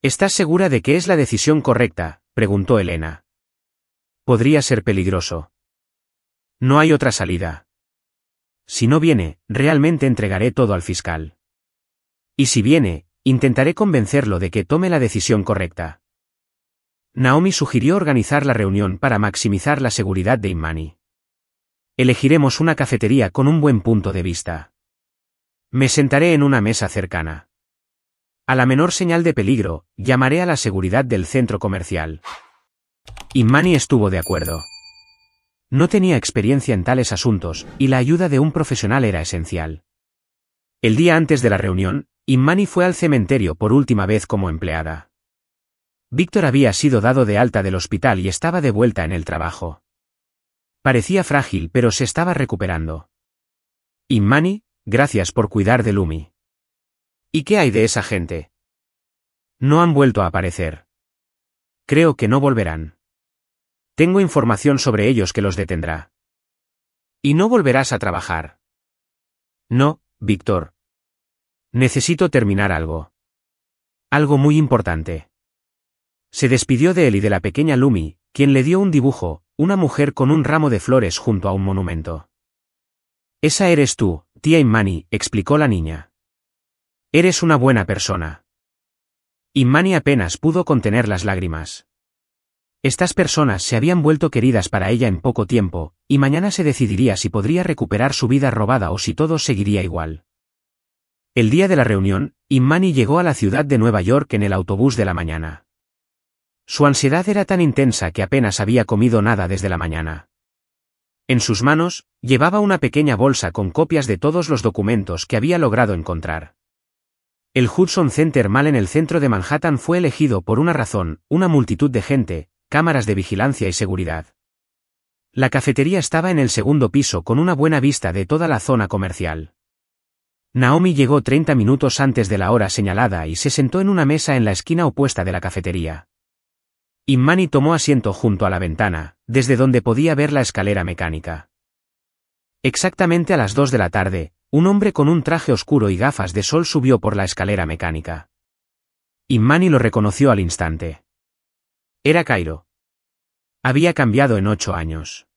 ¿Estás segura de que es la decisión correcta?, preguntó Elena. Podría ser peligroso. No hay otra salida. Si no viene, realmente entregaré todo al fiscal. Y si viene, intentaré convencerlo de que tome la decisión correcta. Naomi sugirió organizar la reunión para maximizar la seguridad de Immani. Elegiremos una cafetería con un buen punto de vista. Me sentaré en una mesa cercana. A la menor señal de peligro, llamaré a la seguridad del centro comercial. Immani estuvo de acuerdo. No tenía experiencia en tales asuntos, y la ayuda de un profesional era esencial. El día antes de la reunión, Immani fue al cementerio por última vez como empleada. Víctor había sido dado de alta del hospital y estaba de vuelta en el trabajo. Parecía frágil, pero se estaba recuperando. Immani, gracias por cuidar de Lumi. ¿Y qué hay de esa gente? No han vuelto a aparecer. Creo que no volverán. Tengo información sobre ellos que los detendrá. ¿Y no volverás a trabajar? No, Víctor. Necesito terminar algo. Algo muy importante. Se despidió de él y de la pequeña Lumi, quien le dio un dibujo, una mujer con un ramo de flores junto a un monumento. Esa eres tú, tía Immani, explicó la niña. Eres una buena persona. Immani apenas pudo contener las lágrimas. Estas personas se habían vuelto queridas para ella en poco tiempo, y mañana se decidiría si podría recuperar su vida robada o si todo seguiría igual. El día de la reunión, Immani llegó a la ciudad de Nueva York en el autobús de la mañana. Su ansiedad era tan intensa que apenas había comido nada desde la mañana. En sus manos, llevaba una pequeña bolsa con copias de todos los documentos que había logrado encontrar. El Hudson Center Mall en el centro de Manhattan fue elegido por una razón, una multitud de gente, cámaras de vigilancia y seguridad. La cafetería estaba en el segundo piso con una buena vista de toda la zona comercial. Naomi llegó 30 minutos antes de la hora señalada y se sentó en una mesa en la esquina opuesta de la cafetería. Immani tomó asiento junto a la ventana, desde donde podía ver la escalera mecánica. Exactamente a las 2 de la tarde, un hombre con un traje oscuro y gafas de sol subió por la escalera mecánica. Immani lo reconoció al instante. Era Cairo. Había cambiado en 8 años.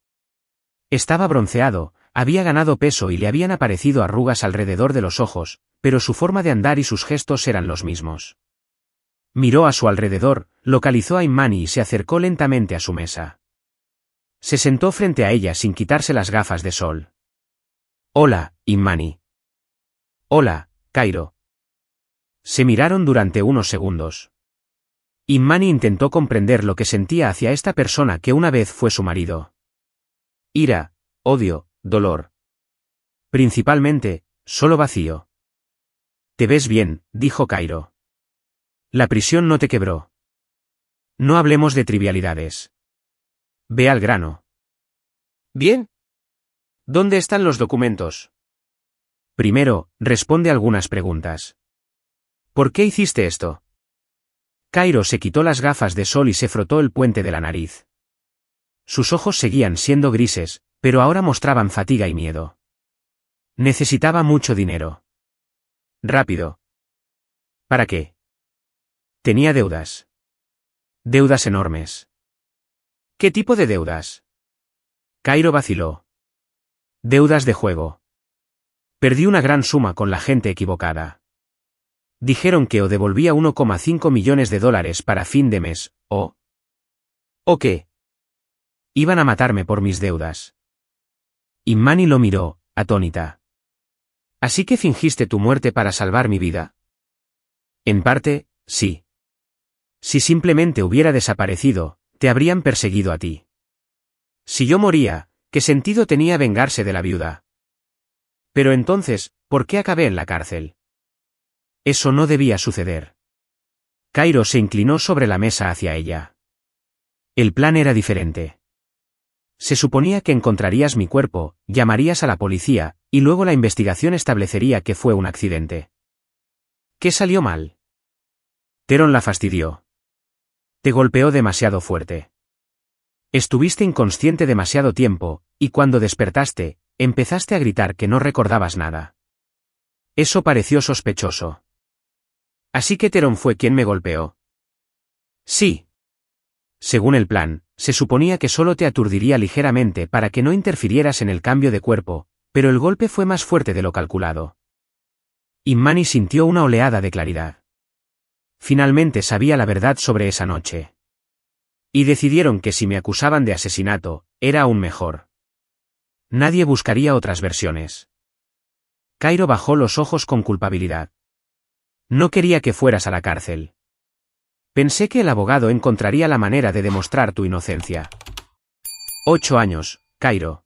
Estaba bronceado, había ganado peso y le habían aparecido arrugas alrededor de los ojos, pero su forma de andar y sus gestos eran los mismos. Miró a su alrededor, localizó a Immani y se acercó lentamente a su mesa. Se sentó frente a ella sin quitarse las gafas de sol. Hola, Immani. Hola, Cairo. Se miraron durante unos segundos. Immani intentó comprender lo que sentía hacia esta persona que una vez fue su marido. Ira, odio, dolor. Principalmente, solo vacío. Te ves bien, dijo Cairo. La prisión no te quebró. No hablemos de trivialidades. Ve al grano. Bien. ¿Dónde están los documentos? Primero, responde algunas preguntas. ¿Por qué hiciste esto? Cairo se quitó las gafas de sol y se frotó el puente de la nariz. Sus ojos seguían siendo grises, pero ahora mostraban fatiga y miedo. Necesitaba mucho dinero. Rápido. ¿Para qué? Tenía deudas. Deudas enormes. ¿Qué tipo de deudas? Cairo vaciló. Deudas de juego. Perdí una gran suma con la gente equivocada. Dijeron que o devolvía 1,5 millones de dólares para fin de mes, ¿O qué? Iban a matarme por mis deudas. Immani lo miró, atónita. ¿Así que fingiste tu muerte para salvar mi vida? En parte, sí. Si simplemente hubiera desaparecido, te habrían perseguido a ti. Si yo moría, ¿qué sentido tenía vengarse de la viuda? Pero entonces, ¿por qué acabé en la cárcel? Eso no debía suceder. Cairo se inclinó sobre la mesa hacia ella. El plan era diferente. Se suponía que encontrarías mi cuerpo, llamarías a la policía, y luego la investigación establecería que fue un accidente. ¿Qué salió mal? Teron la fastidió. Te golpeó demasiado fuerte. Estuviste inconsciente demasiado tiempo, y cuando despertaste, empezaste a gritar que no recordabas nada. Eso pareció sospechoso. Así que Teron fue quien me golpeó. Sí. Según el plan, se suponía que solo te aturdiría ligeramente para que no interfirieras en el cambio de cuerpo, pero el golpe fue más fuerte de lo calculado. Immani sintió una oleada de claridad. Finalmente sabía la verdad sobre esa noche. Y decidieron que si me acusaban de asesinato, era aún mejor. Nadie buscaría otras versiones. Cairo bajó los ojos con culpabilidad. No quería que fueras a la cárcel. Pensé que el abogado encontraría la manera de demostrar tu inocencia. 8 años, Cairo.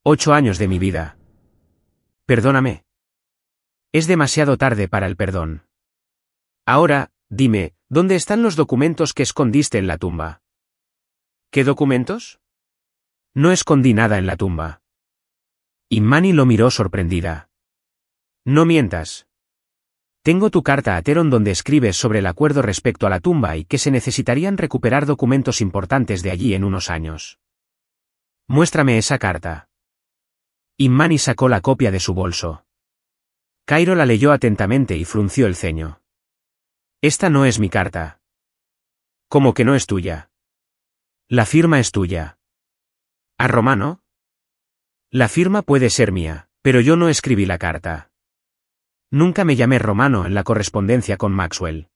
8 años de mi vida. Perdóname. Es demasiado tarde para el perdón. Ahora, dime, ¿dónde están los documentos que escondiste en la tumba? ¿Qué documentos? No escondí nada en la tumba. Imani lo miró sorprendida. No mientas. Tengo tu carta a Teron donde escribes sobre el acuerdo respecto a la tumba y que se necesitarían recuperar documentos importantes de allí en unos años. Muéstrame esa carta. Imani sacó la copia de su bolso. Cairo la leyó atentamente y frunció el ceño. Esta no es mi carta. ¿Cómo que no es tuya? La firma es tuya. ¿A Romano? La firma puede ser mía, pero yo no escribí la carta. Nunca me llamé Romano en la correspondencia con Maxwell.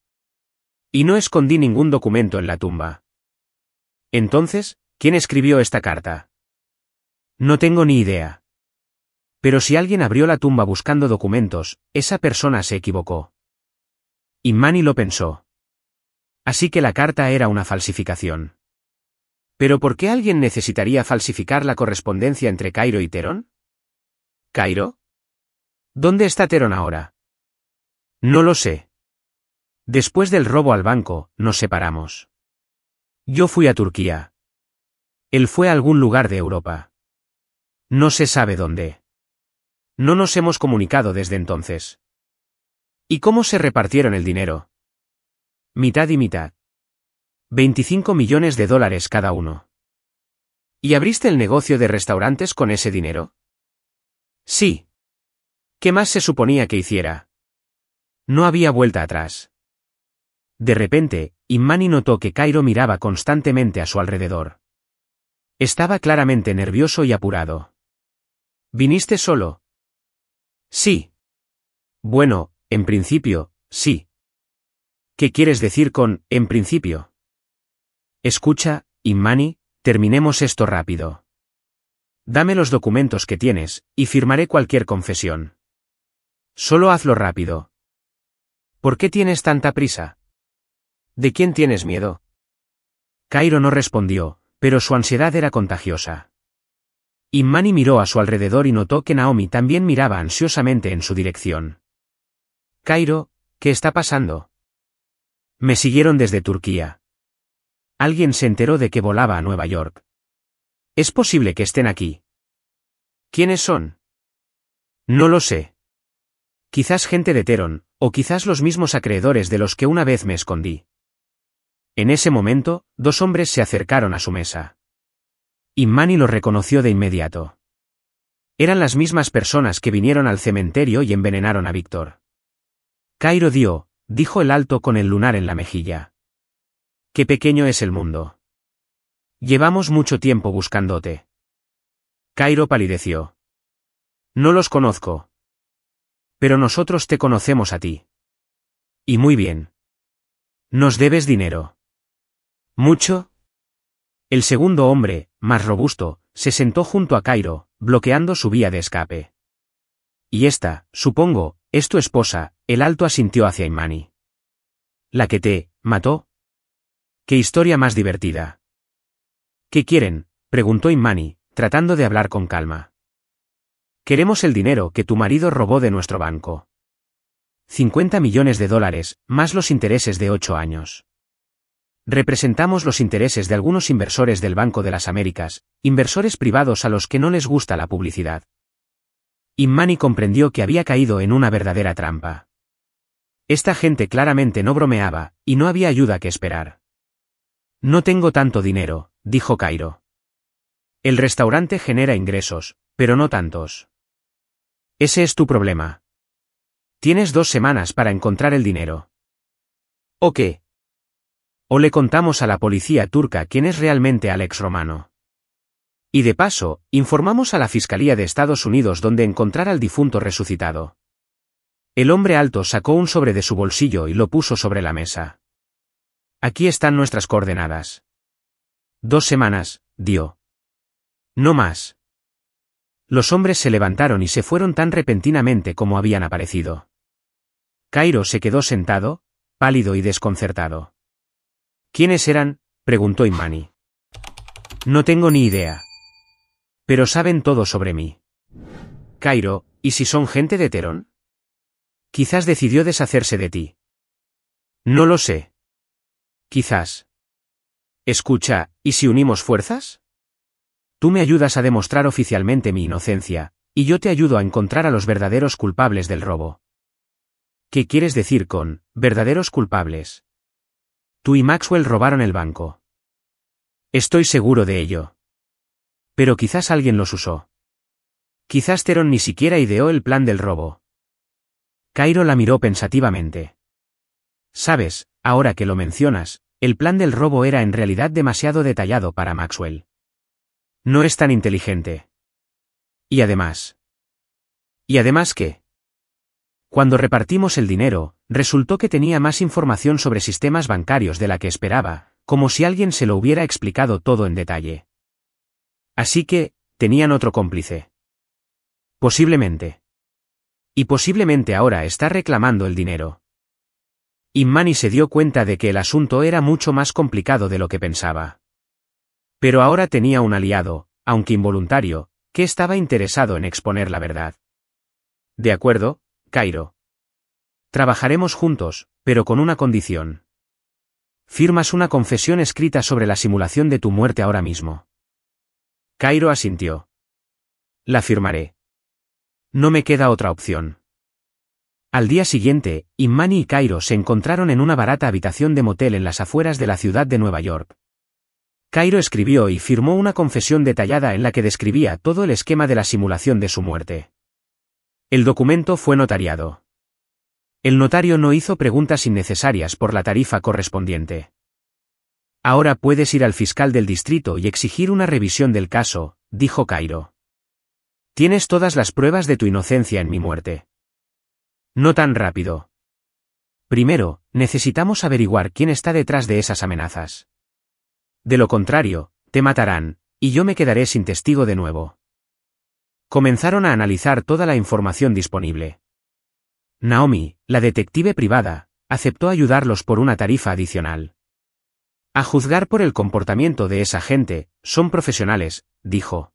Y no escondí ningún documento en la tumba. Entonces, ¿quién escribió esta carta? No tengo ni idea. Pero si alguien abrió la tumba buscando documentos, esa persona se equivocó. Imani lo pensó. Así que la carta era una falsificación. ¿Pero por qué alguien necesitaría falsificar la correspondencia entre Cairo y Teron? ¿Cairo? ¿Dónde está Teron ahora? No lo sé. Después del robo al banco, nos separamos. Yo fui a Turquía. Él fue a algún lugar de Europa. No se sabe dónde. No nos hemos comunicado desde entonces. ¿Y cómo se repartieron el dinero? Mitad y mitad. 25 millones de dólares cada uno. ¿Y abriste el negocio de restaurantes con ese dinero? Sí. ¿Qué más se suponía que hiciera? No había vuelta atrás. De repente, Imani notó que Cairo miraba constantemente a su alrededor. Estaba claramente nervioso y apurado. ¿Viniste solo? Sí. Bueno, en principio, sí. ¿Qué quieres decir con en principio? Escucha, Imani, terminemos esto rápido. Dame los documentos que tienes, y firmaré cualquier confesión. Solo hazlo rápido. ¿Por qué tienes tanta prisa? ¿De quién tienes miedo? Cairo no respondió, pero su ansiedad era contagiosa. Imani miró a su alrededor y notó que Naomi también miraba ansiosamente en su dirección. Cairo, ¿qué está pasando? Me siguieron desde Turquía. Alguien se enteró de que volaba a Nueva York. ¿Es posible que estén aquí? ¿Quiénes son? No lo sé. Quizás gente de Teron, o quizás los mismos acreedores de los que una vez me escondí. En ese momento, 2 hombres se acercaron a su mesa. Imani los reconoció de inmediato. Eran las mismas personas que vinieron al cementerio y envenenaron a Víctor. Cairo dijo el alto con el lunar en la mejilla. Qué pequeño es el mundo. Llevamos mucho tiempo buscándote. Cairo palideció. No los conozco. Pero nosotros te conocemos a ti. Y muy bien. Nos debes dinero. ¿Mucho? El segundo hombre, más robusto, se sentó junto a Cairo, bloqueando su vía de escape. Y esta, supongo, es tu esposa, el alto asintió hacia Imani. ¿La que te mató? ¡Qué historia más divertida! ¿Qué quieren?, preguntó Imani, tratando de hablar con calma. Queremos el dinero que tu marido robó de nuestro banco. 50 millones de dólares, más los intereses de 8 años. Representamos los intereses de algunos inversores del Banco de las Américas, inversores privados a los que no les gusta la publicidad. Imani comprendió que había caído en una verdadera trampa. Esta gente claramente no bromeaba, y no había ayuda que esperar. No tengo tanto dinero, dijo Cairo. El restaurante genera ingresos, pero no tantos. Ese es tu problema. Tienes 2 semanas para encontrar el dinero. ¿O qué? O le contamos a la policía turca quién es realmente Alex Romano. Y de paso, informamos a la Fiscalía de Estados Unidos dónde encontrar al difunto resucitado. El hombre alto sacó un sobre de su bolsillo y lo puso sobre la mesa. Aquí están nuestras coordenadas. 2 semanas, dio. No más. Los hombres se levantaron y se fueron tan repentinamente como habían aparecido. Cairo se quedó sentado, pálido y desconcertado. ¿Quiénes eran?, preguntó Inmani. No tengo ni idea. Pero saben todo sobre mí. Cairo, ¿y si son gente de Terón? Quizás decidió deshacerse de ti. No lo sé. Quizás. Escucha, ¿y si unimos fuerzas? Tú me ayudas a demostrar oficialmente mi inocencia, y yo te ayudo a encontrar a los verdaderos culpables del robo. ¿Qué quieres decir con verdaderos culpables? Tú y Maxwell robaron el banco. Estoy seguro de ello. Pero quizás alguien los usó. Quizás Terón ni siquiera ideó el plan del robo. Cairo la miró pensativamente. Sabes, ahora que lo mencionas, el plan del robo era en realidad demasiado detallado para Maxwell. No es tan inteligente. Y además. ¿Y además qué? Cuando repartimos el dinero, resultó que tenía más información sobre sistemas bancarios de la que esperaba, como si alguien se lo hubiera explicado todo en detalle. Así que, tenían otro cómplice. Posiblemente. Y posiblemente ahora está reclamando el dinero. Inmani se dio cuenta de que el asunto era mucho más complicado de lo que pensaba. Pero ahora tenía un aliado, aunque involuntario, que estaba interesado en exponer la verdad. De acuerdo, Cairo. Trabajaremos juntos, pero con una condición. Firmas una confesión escrita sobre la simulación de tu muerte ahora mismo. Cairo asintió. La firmaré. No me queda otra opción. Al día siguiente, Inmani y Cairo se encontraron en una barata habitación de motel en las afueras de la ciudad de Nueva York. Cairo escribió y firmó una confesión detallada en la que describía todo el esquema de la simulación de su muerte. El documento fue notariado. El notario no hizo preguntas innecesarias por la tarifa correspondiente. Ahora puedes ir al fiscal del distrito y exigir una revisión del caso, dijo Cairo. Tienes todas las pruebas de tu inocencia en mi muerte. No tan rápido. Primero, necesitamos averiguar quién está detrás de esas amenazas. De lo contrario, te matarán, y yo me quedaré sin testigo de nuevo. Comenzaron a analizar toda la información disponible. Naomi, la detective privada, aceptó ayudarlos por una tarifa adicional. A juzgar por el comportamiento de esa gente, son profesionales, dijo.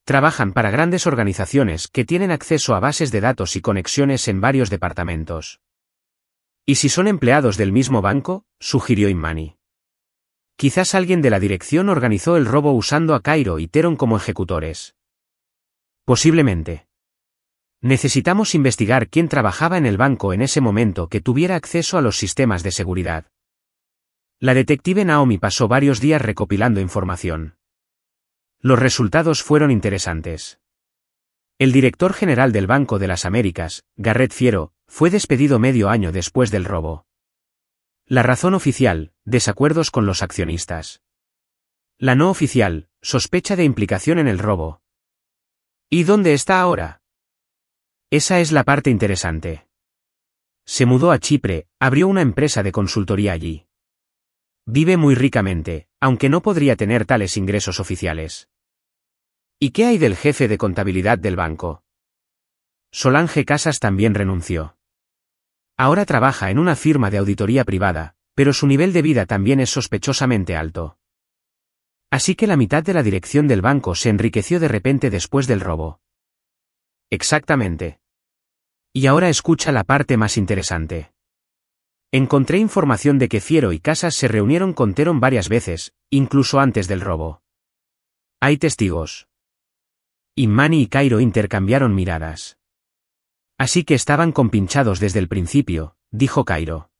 Trabajan para grandes organizaciones que tienen acceso a bases de datos y conexiones en varios departamentos. ¿Y si son empleados del mismo banco?, sugirió Inmani. Quizás alguien de la dirección organizó el robo usando a Cairo y Terón como ejecutores. Posiblemente. Necesitamos investigar quién trabajaba en el banco en ese momento que tuviera acceso a los sistemas de seguridad. La detective Naomi pasó varios días recopilando información. Los resultados fueron interesantes. El director general del Banco de las Américas, Garrett Fiero, fue despedido medio año después del robo. La razón oficial, desacuerdos con los accionistas. La no oficial, sospecha de implicación en el robo. ¿Y dónde está ahora? Esa es la parte interesante. Se mudó a Chipre, abrió una empresa de consultoría allí. Vive muy ricamente, aunque no podría tener tales ingresos oficiales. ¿Y qué hay del jefe de contabilidad del banco? Solange Casas también renunció. Ahora trabaja en una firma de auditoría privada, pero su nivel de vida también es sospechosamente alto. Así que la mitad de la dirección del banco se enriqueció de repente después del robo. Exactamente. Y ahora escucha la parte más interesante. Encontré información de que Fiero y Casas se reunieron con Terón varias veces, incluso antes del robo. Hay testigos. Inmani y Cairo intercambiaron miradas. Así que estaban compinchados desde el principio, dijo Cairo.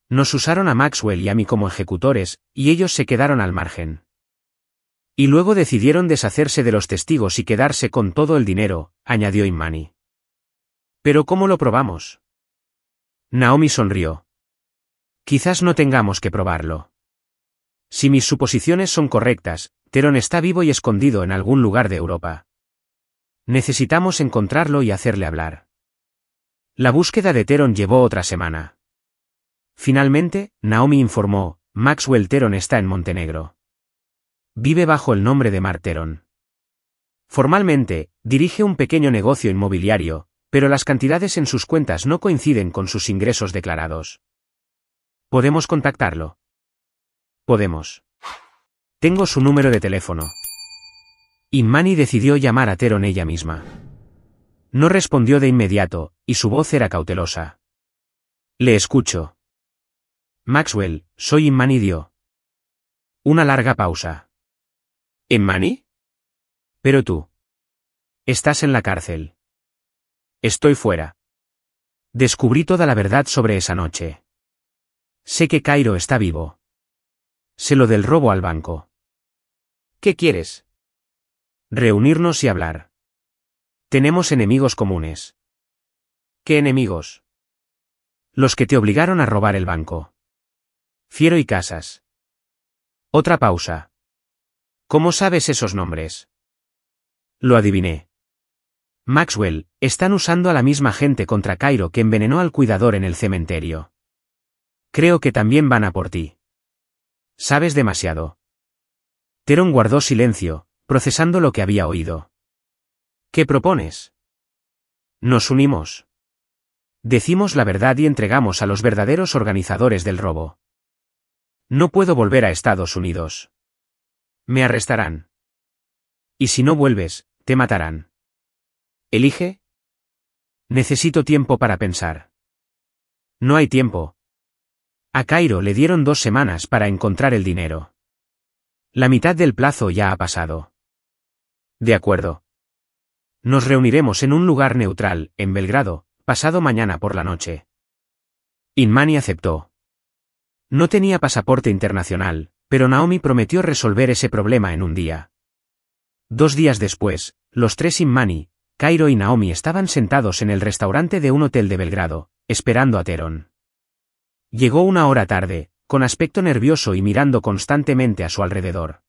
Nos usaron a Maxwell y a mí como ejecutores, y ellos se quedaron al margen. Y luego decidieron deshacerse de los testigos y quedarse con todo el dinero, añadió Inmani. ¿Pero cómo lo probamos? Naomi sonrió. Quizás no tengamos que probarlo. Si mis suposiciones son correctas, Terón está vivo y escondido en algún lugar de Europa. Necesitamos encontrarlo y hacerle hablar. La búsqueda de Terón llevó otra semana. Finalmente, Naomi informó, Maxwell Terón está en Montenegro. Vive bajo el nombre de Mark Teron. Formalmente, dirige un pequeño negocio inmobiliario, pero las cantidades en sus cuentas no coinciden con sus ingresos declarados. ¿Podemos contactarlo? Podemos. Tengo su número de teléfono. Imani decidió llamar a Teron ella misma. No respondió de inmediato, y su voz era cautelosa. Le escucho. Maxwell, soy Imani Dio. Una larga pausa. ¿Imani? Pero tú. Estás en la cárcel. Estoy fuera. Descubrí toda la verdad sobre esa noche. Sé que Cairo está vivo. Sé lo del robo al banco. ¿Qué quieres? Reunirnos y hablar. Tenemos enemigos comunes. ¿Qué enemigos? Los que te obligaron a robar el banco. Fiero y Casas. Otra pausa. ¿Cómo sabes esos nombres? Lo adiviné. Maxwell, están usando a la misma gente contra Cairo que envenenó al cuidador en el cementerio. Creo que también van a por ti. Sabes demasiado. Teron guardó silencio, procesando lo que había oído. ¿Qué propones? Nos unimos. Decimos la verdad y entregamos a los verdaderos organizadores del robo. No puedo volver a Estados Unidos. Me arrestarán. Y si no vuelves, te matarán. ¿Elige? Necesito tiempo para pensar. No hay tiempo. A Cairo le dieron 2 semanas para encontrar el dinero. La mitad del plazo ya ha pasado. De acuerdo. Nos reuniremos en un lugar neutral, en Belgrado, pasado mañana por la noche. Imani aceptó. No tenía pasaporte internacional, pero Naomi prometió resolver ese problema en un día. 2 días después, los 3 Imani, Cairo y Naomi estaban sentados en el restaurante de un hotel de Belgrado, esperando a Teron. Llegó 1 hora tarde, con aspecto nervioso y mirando constantemente a su alrededor.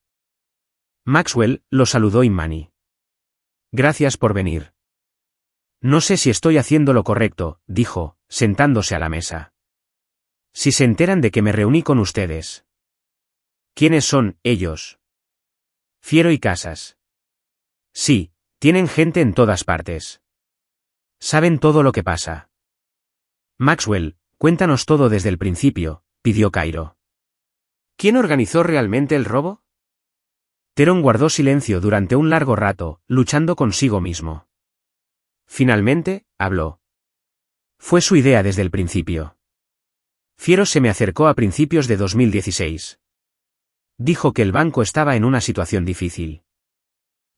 Maxwell lo saludó Imani. Gracias por venir. No sé si estoy haciendo lo correcto, dijo, sentándose a la mesa. Si se enteran de que me reuní con ustedes. ¿Quiénes son, ellos? Fiero y Casas. Sí, tienen gente en todas partes. Saben todo lo que pasa. Maxwell, cuéntanos todo desde el principio, pidió Cairo. ¿Quién organizó realmente el robo? Teron guardó silencio durante un largo rato, luchando consigo mismo. Finalmente, habló. Fue su idea desde el principio. Fiero se me acercó a principios de 2016. Dijo que el banco estaba en una situación difícil.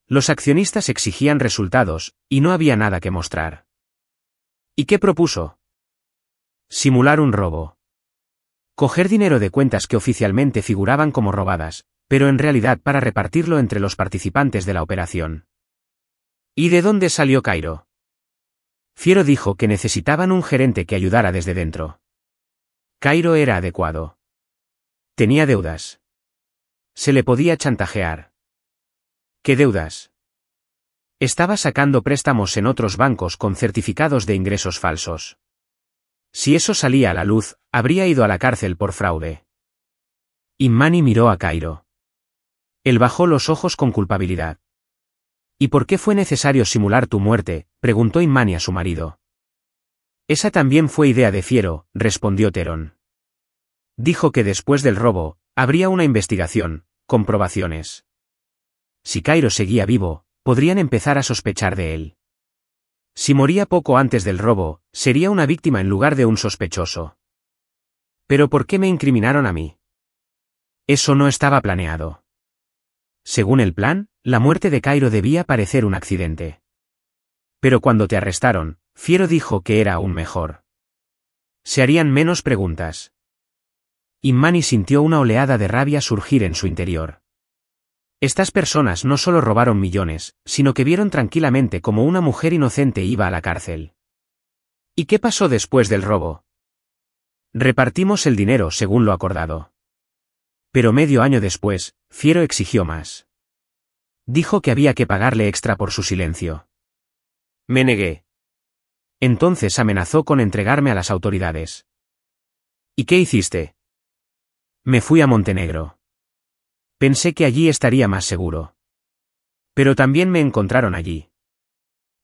Los accionistas exigían resultados, y no había nada que mostrar. ¿Y qué propuso? Simular un robo. Coger dinero de cuentas que oficialmente figuraban como robadas, pero en realidad para repartirlo entre los participantes de la operación. ¿Y de dónde salió Cairo? Fiero dijo que necesitaban un gerente que ayudara desde dentro. Cairo era adecuado. Tenía deudas. Se le podía chantajear. ¿Qué deudas? Estaba sacando préstamos en otros bancos con certificados de ingresos falsos. Si eso salía a la luz, habría ido a la cárcel por fraude. Imani miró a Cairo. Él bajó los ojos con culpabilidad. ¿Y por qué fue necesario simular tu muerte?, preguntó Imani a su marido. Esa también fue idea de Fiero, respondió Teron. Dijo que después del robo, habría una investigación, comprobaciones. Si Cairo seguía vivo, podrían empezar a sospechar de él. Si moría poco antes del robo, sería una víctima en lugar de un sospechoso. ¿Pero por qué me incriminaron a mí? Eso no estaba planeado. Según el plan, la muerte de Cairo debía parecer un accidente. Pero cuando te arrestaron, Fiero dijo que era aún mejor. Se harían menos preguntas. Imani sintió una oleada de rabia surgir en su interior. Estas personas no solo robaron millones, sino que vieron tranquilamente como una mujer inocente iba a la cárcel. ¿Y qué pasó después del robo? Repartimos el dinero según lo acordado. Pero medio año después, Fiero exigió más. Dijo que había que pagarle extra por su silencio. Me negué. Entonces amenazó con entregarme a las autoridades. ¿Y qué hiciste? Me fui a Montenegro. Pensé que allí estaría más seguro. Pero también me encontraron allí.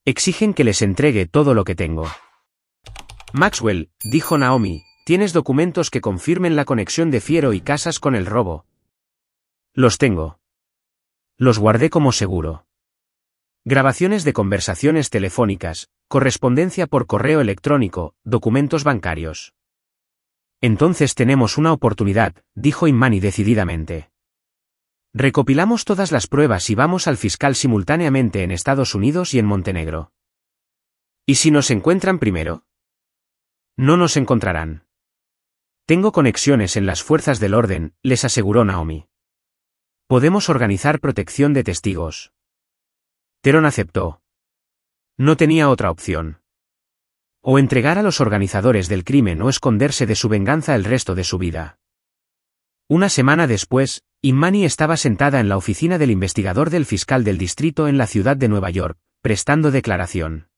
Exigen que les entregue todo lo que tengo. Maxwell, dijo Naomi, ¿tienes documentos que confirmen la conexión de Fiero y Casas con el robo? Los tengo. Los guardé como seguro. Grabaciones de conversaciones telefónicas, correspondencia por correo electrónico, documentos bancarios. Entonces tenemos una oportunidad, dijo Imani decididamente. Recopilamos todas las pruebas y vamos al fiscal simultáneamente en Estados Unidos y en Montenegro. ¿Y si nos encuentran primero? No nos encontrarán. Tengo conexiones en las fuerzas del orden, les aseguró Naomi. Podemos organizar protección de testigos. Theron aceptó. No tenía otra opción. O entregar a los organizadores del crimen o esconderse de su venganza el resto de su vida. Una semana después, Imani estaba sentada en la oficina del investigador del fiscal del distrito en la ciudad de Nueva York, prestando declaración.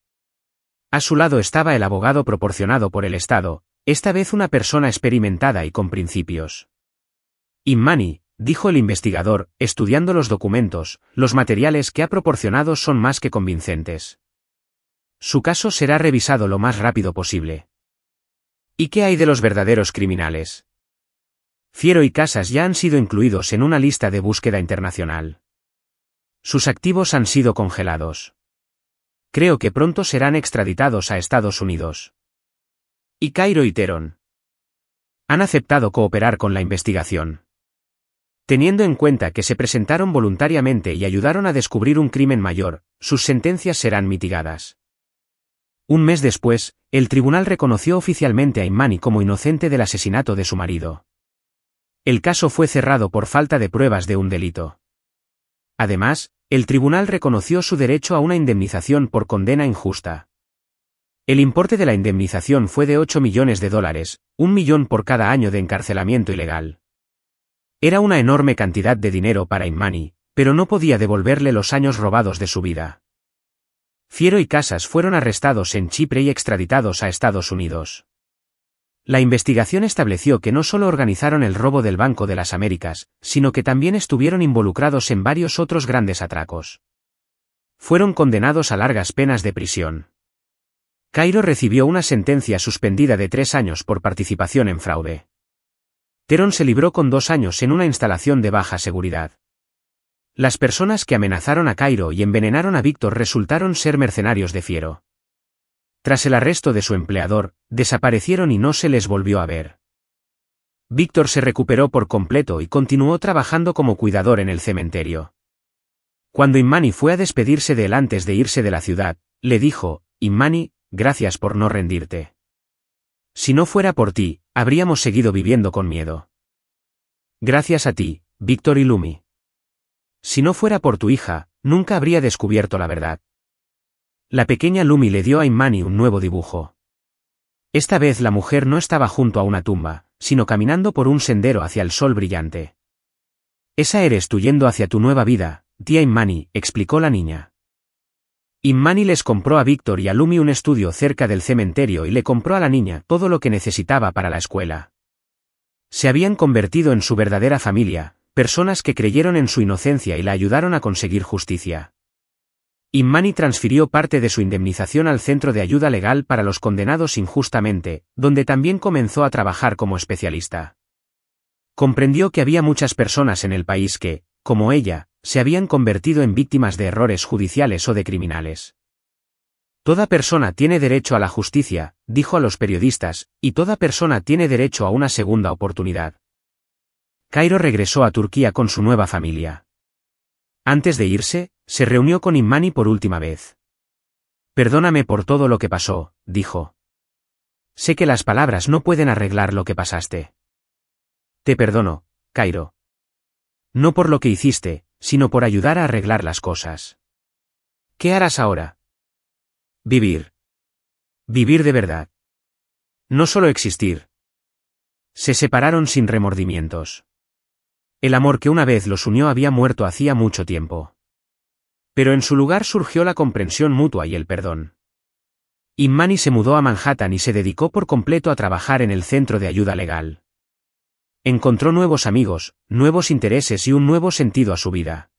A su lado estaba el abogado proporcionado por el Estado, esta vez una persona experimentada y con principios. Imani, dijo el investigador, estudiando los documentos, los materiales que ha proporcionado son más que convincentes. Su caso será revisado lo más rápido posible. ¿Y qué hay de los verdaderos criminales? Fiero y Casas ya han sido incluidos en una lista de búsqueda internacional. Sus activos han sido congelados. Creo que pronto serán extraditados a Estados Unidos. ¿Y Cairo y Theron? Han aceptado cooperar con la investigación. Teniendo en cuenta que se presentaron voluntariamente y ayudaron a descubrir un crimen mayor, sus sentencias serán mitigadas. Un mes después, el tribunal reconoció oficialmente a Imani como inocente del asesinato de su marido. El caso fue cerrado por falta de pruebas de un delito. Además, el tribunal reconoció su derecho a una indemnización por condena injusta. El importe de la indemnización fue de $8 millones, $1 millón por cada año de encarcelamiento ilegal. Era una enorme cantidad de dinero para Imani, pero no podía devolverle los años robados de su vida. Fiero y Casas fueron arrestados en Chipre y extraditados a Estados Unidos. La investigación estableció que no solo organizaron el robo del Banco de las Américas, sino que también estuvieron involucrados en varios otros grandes atracos. Fueron condenados a largas penas de prisión. Cairo recibió una sentencia suspendida de 3 años por participación en fraude. Theron se libró con 2 años en una instalación de baja seguridad. Las personas que amenazaron a Cairo y envenenaron a Víctor resultaron ser mercenarios de Fiero. Tras el arresto de su empleador, desaparecieron y no se les volvió a ver. Víctor se recuperó por completo y continuó trabajando como cuidador en el cementerio. Cuando Imani fue a despedirse de él antes de irse de la ciudad, le dijo, «Imani, gracias por no rendirte. Si no fuera por ti, habríamos seguido viviendo con miedo. Gracias a ti, Víctor y Lumi. Si no fuera por tu hija, nunca habría descubierto la verdad». La pequeña Lumi le dio a Imani un nuevo dibujo. Esta vez la mujer no estaba junto a una tumba, sino caminando por un sendero hacia el sol brillante. «Esa eres tú yendo hacia tu nueva vida, tía Imani», explicó la niña. Imani les compró a Víctor y a Lumi un estudio cerca del cementerio y le compró a la niña todo lo que necesitaba para la escuela. Se habían convertido en su verdadera familia, personas que creyeron en su inocencia y la ayudaron a conseguir justicia. Imani transfirió parte de su indemnización al Centro de Ayuda Legal para los Condenados Injustamente, donde también comenzó a trabajar como especialista. Comprendió que había muchas personas en el país que, como ella, se habían convertido en víctimas de errores judiciales o de criminales. Toda persona tiene derecho a la justicia, dijo a los periodistas, y toda persona tiene derecho a una segunda oportunidad. Cairo regresó a Turquía con su nueva familia. Antes de irse, se reunió con Imani por última vez. «Perdóname por todo lo que pasó», dijo. «Sé que las palabras no pueden arreglar lo que pasaste. Te perdono, Cairo. No por lo que hiciste, sino por ayudar a arreglar las cosas. ¿Qué harás ahora?» «Vivir. Vivir de verdad. No solo existir». Se separaron sin remordimientos. El amor que una vez los unió había muerto hacía mucho tiempo. Pero en su lugar surgió la comprensión mutua y el perdón. Imani se mudó a Manhattan y se dedicó por completo a trabajar en el Centro de Ayuda Legal. Encontró nuevos amigos, nuevos intereses y un nuevo sentido a su vida.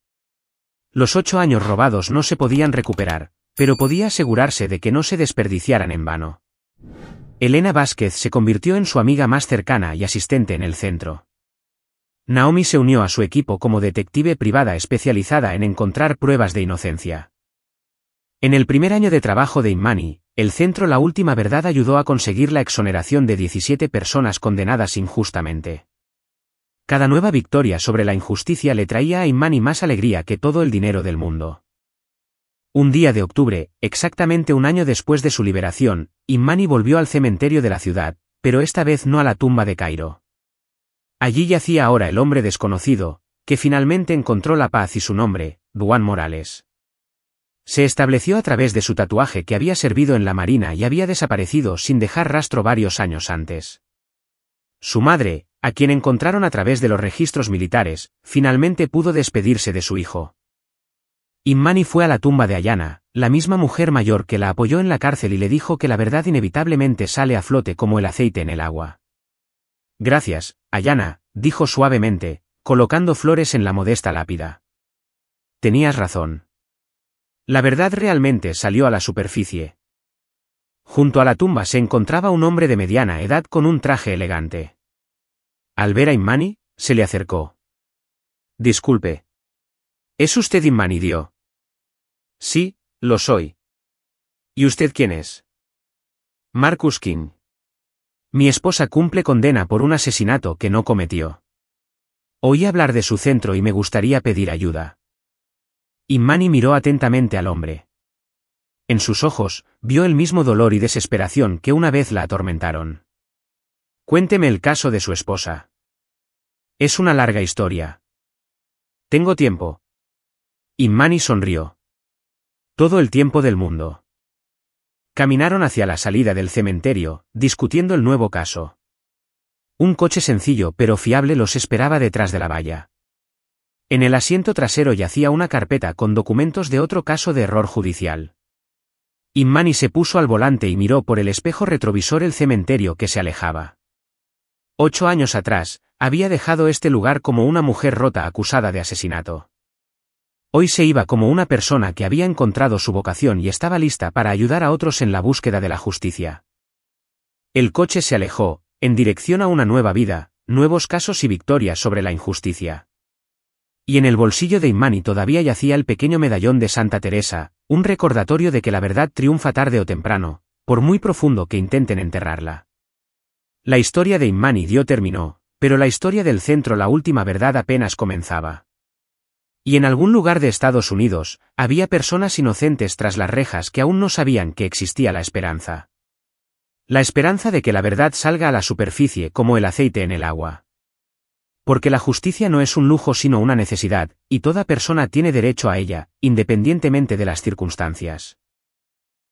Los 8 años robados no se podían recuperar, pero podía asegurarse de que no se desperdiciaran en vano. Elena Vázquez se convirtió en su amiga más cercana y asistente en el centro. Naomi se unió a su equipo como detective privada especializada en encontrar pruebas de inocencia. En el primer año de trabajo de Imani, el centro La Última Verdad ayudó a conseguir la exoneración de 17 personas condenadas injustamente. Cada nueva victoria sobre la injusticia le traía a Imani más alegría que todo el dinero del mundo. Un día de octubre, exactamente un año después de su liberación, Imani volvió al cementerio de la ciudad, pero esta vez no a la tumba de Cairo. Allí yacía ahora el hombre desconocido, que finalmente encontró la paz y su nombre, Duane Morales. Se estableció a través de su tatuaje que había servido en la Marina y había desaparecido sin dejar rastro varios años antes. Su madre, a quien encontraron a través de los registros militares, finalmente pudo despedirse de su hijo. Imani fue a la tumba de Ayana, la misma mujer mayor que la apoyó en la cárcel y le dijo que la verdad inevitablemente sale a flote como el aceite en el agua. Gracias, Ayana, dijo suavemente, colocando flores en la modesta lápida. Tenías razón. La verdad realmente salió a la superficie. Junto a la tumba se encontraba un hombre de mediana edad con un traje elegante. Al ver a Imani, se le acercó. Disculpe. ¿Es usted Imani Dio? Sí, lo soy. ¿Y usted quién es? Marcus King. Mi esposa cumple condena por un asesinato que no cometió. Oí hablar de su centro y me gustaría pedir ayuda. Imani miró atentamente al hombre. En sus ojos, vio el mismo dolor y desesperación que una vez la atormentaron. Cuénteme el caso de su esposa. Es una larga historia. Tengo tiempo. Imani sonrió. Todo el tiempo del mundo. Caminaron hacia la salida del cementerio, discutiendo el nuevo caso. Un coche sencillo pero fiable los esperaba detrás de la valla. En el asiento trasero yacía una carpeta con documentos de otro caso de error judicial. Imani se puso al volante y miró por el espejo retrovisor el cementerio que se alejaba. 8 años atrás, había dejado este lugar como una mujer rota acusada de asesinato. Hoy se iba como una persona que había encontrado su vocación y estaba lista para ayudar a otros en la búsqueda de la justicia. El coche se alejó, en dirección a una nueva vida, nuevos casos y victorias sobre la injusticia. Y en el bolsillo de Imani todavía yacía el pequeño medallón de Santa Teresa, un recordatorio de que la verdad triunfa tarde o temprano, por muy profundo que intenten enterrarla. La historia de Imani Dio terminó, pero la historia del centro La Última Verdad apenas comenzaba. Y en algún lugar de Estados Unidos, había personas inocentes tras las rejas que aún no sabían que existía la esperanza. La esperanza de que la verdad salga a la superficie como el aceite en el agua. Porque la justicia no es un lujo sino una necesidad, y toda persona tiene derecho a ella, independientemente de las circunstancias.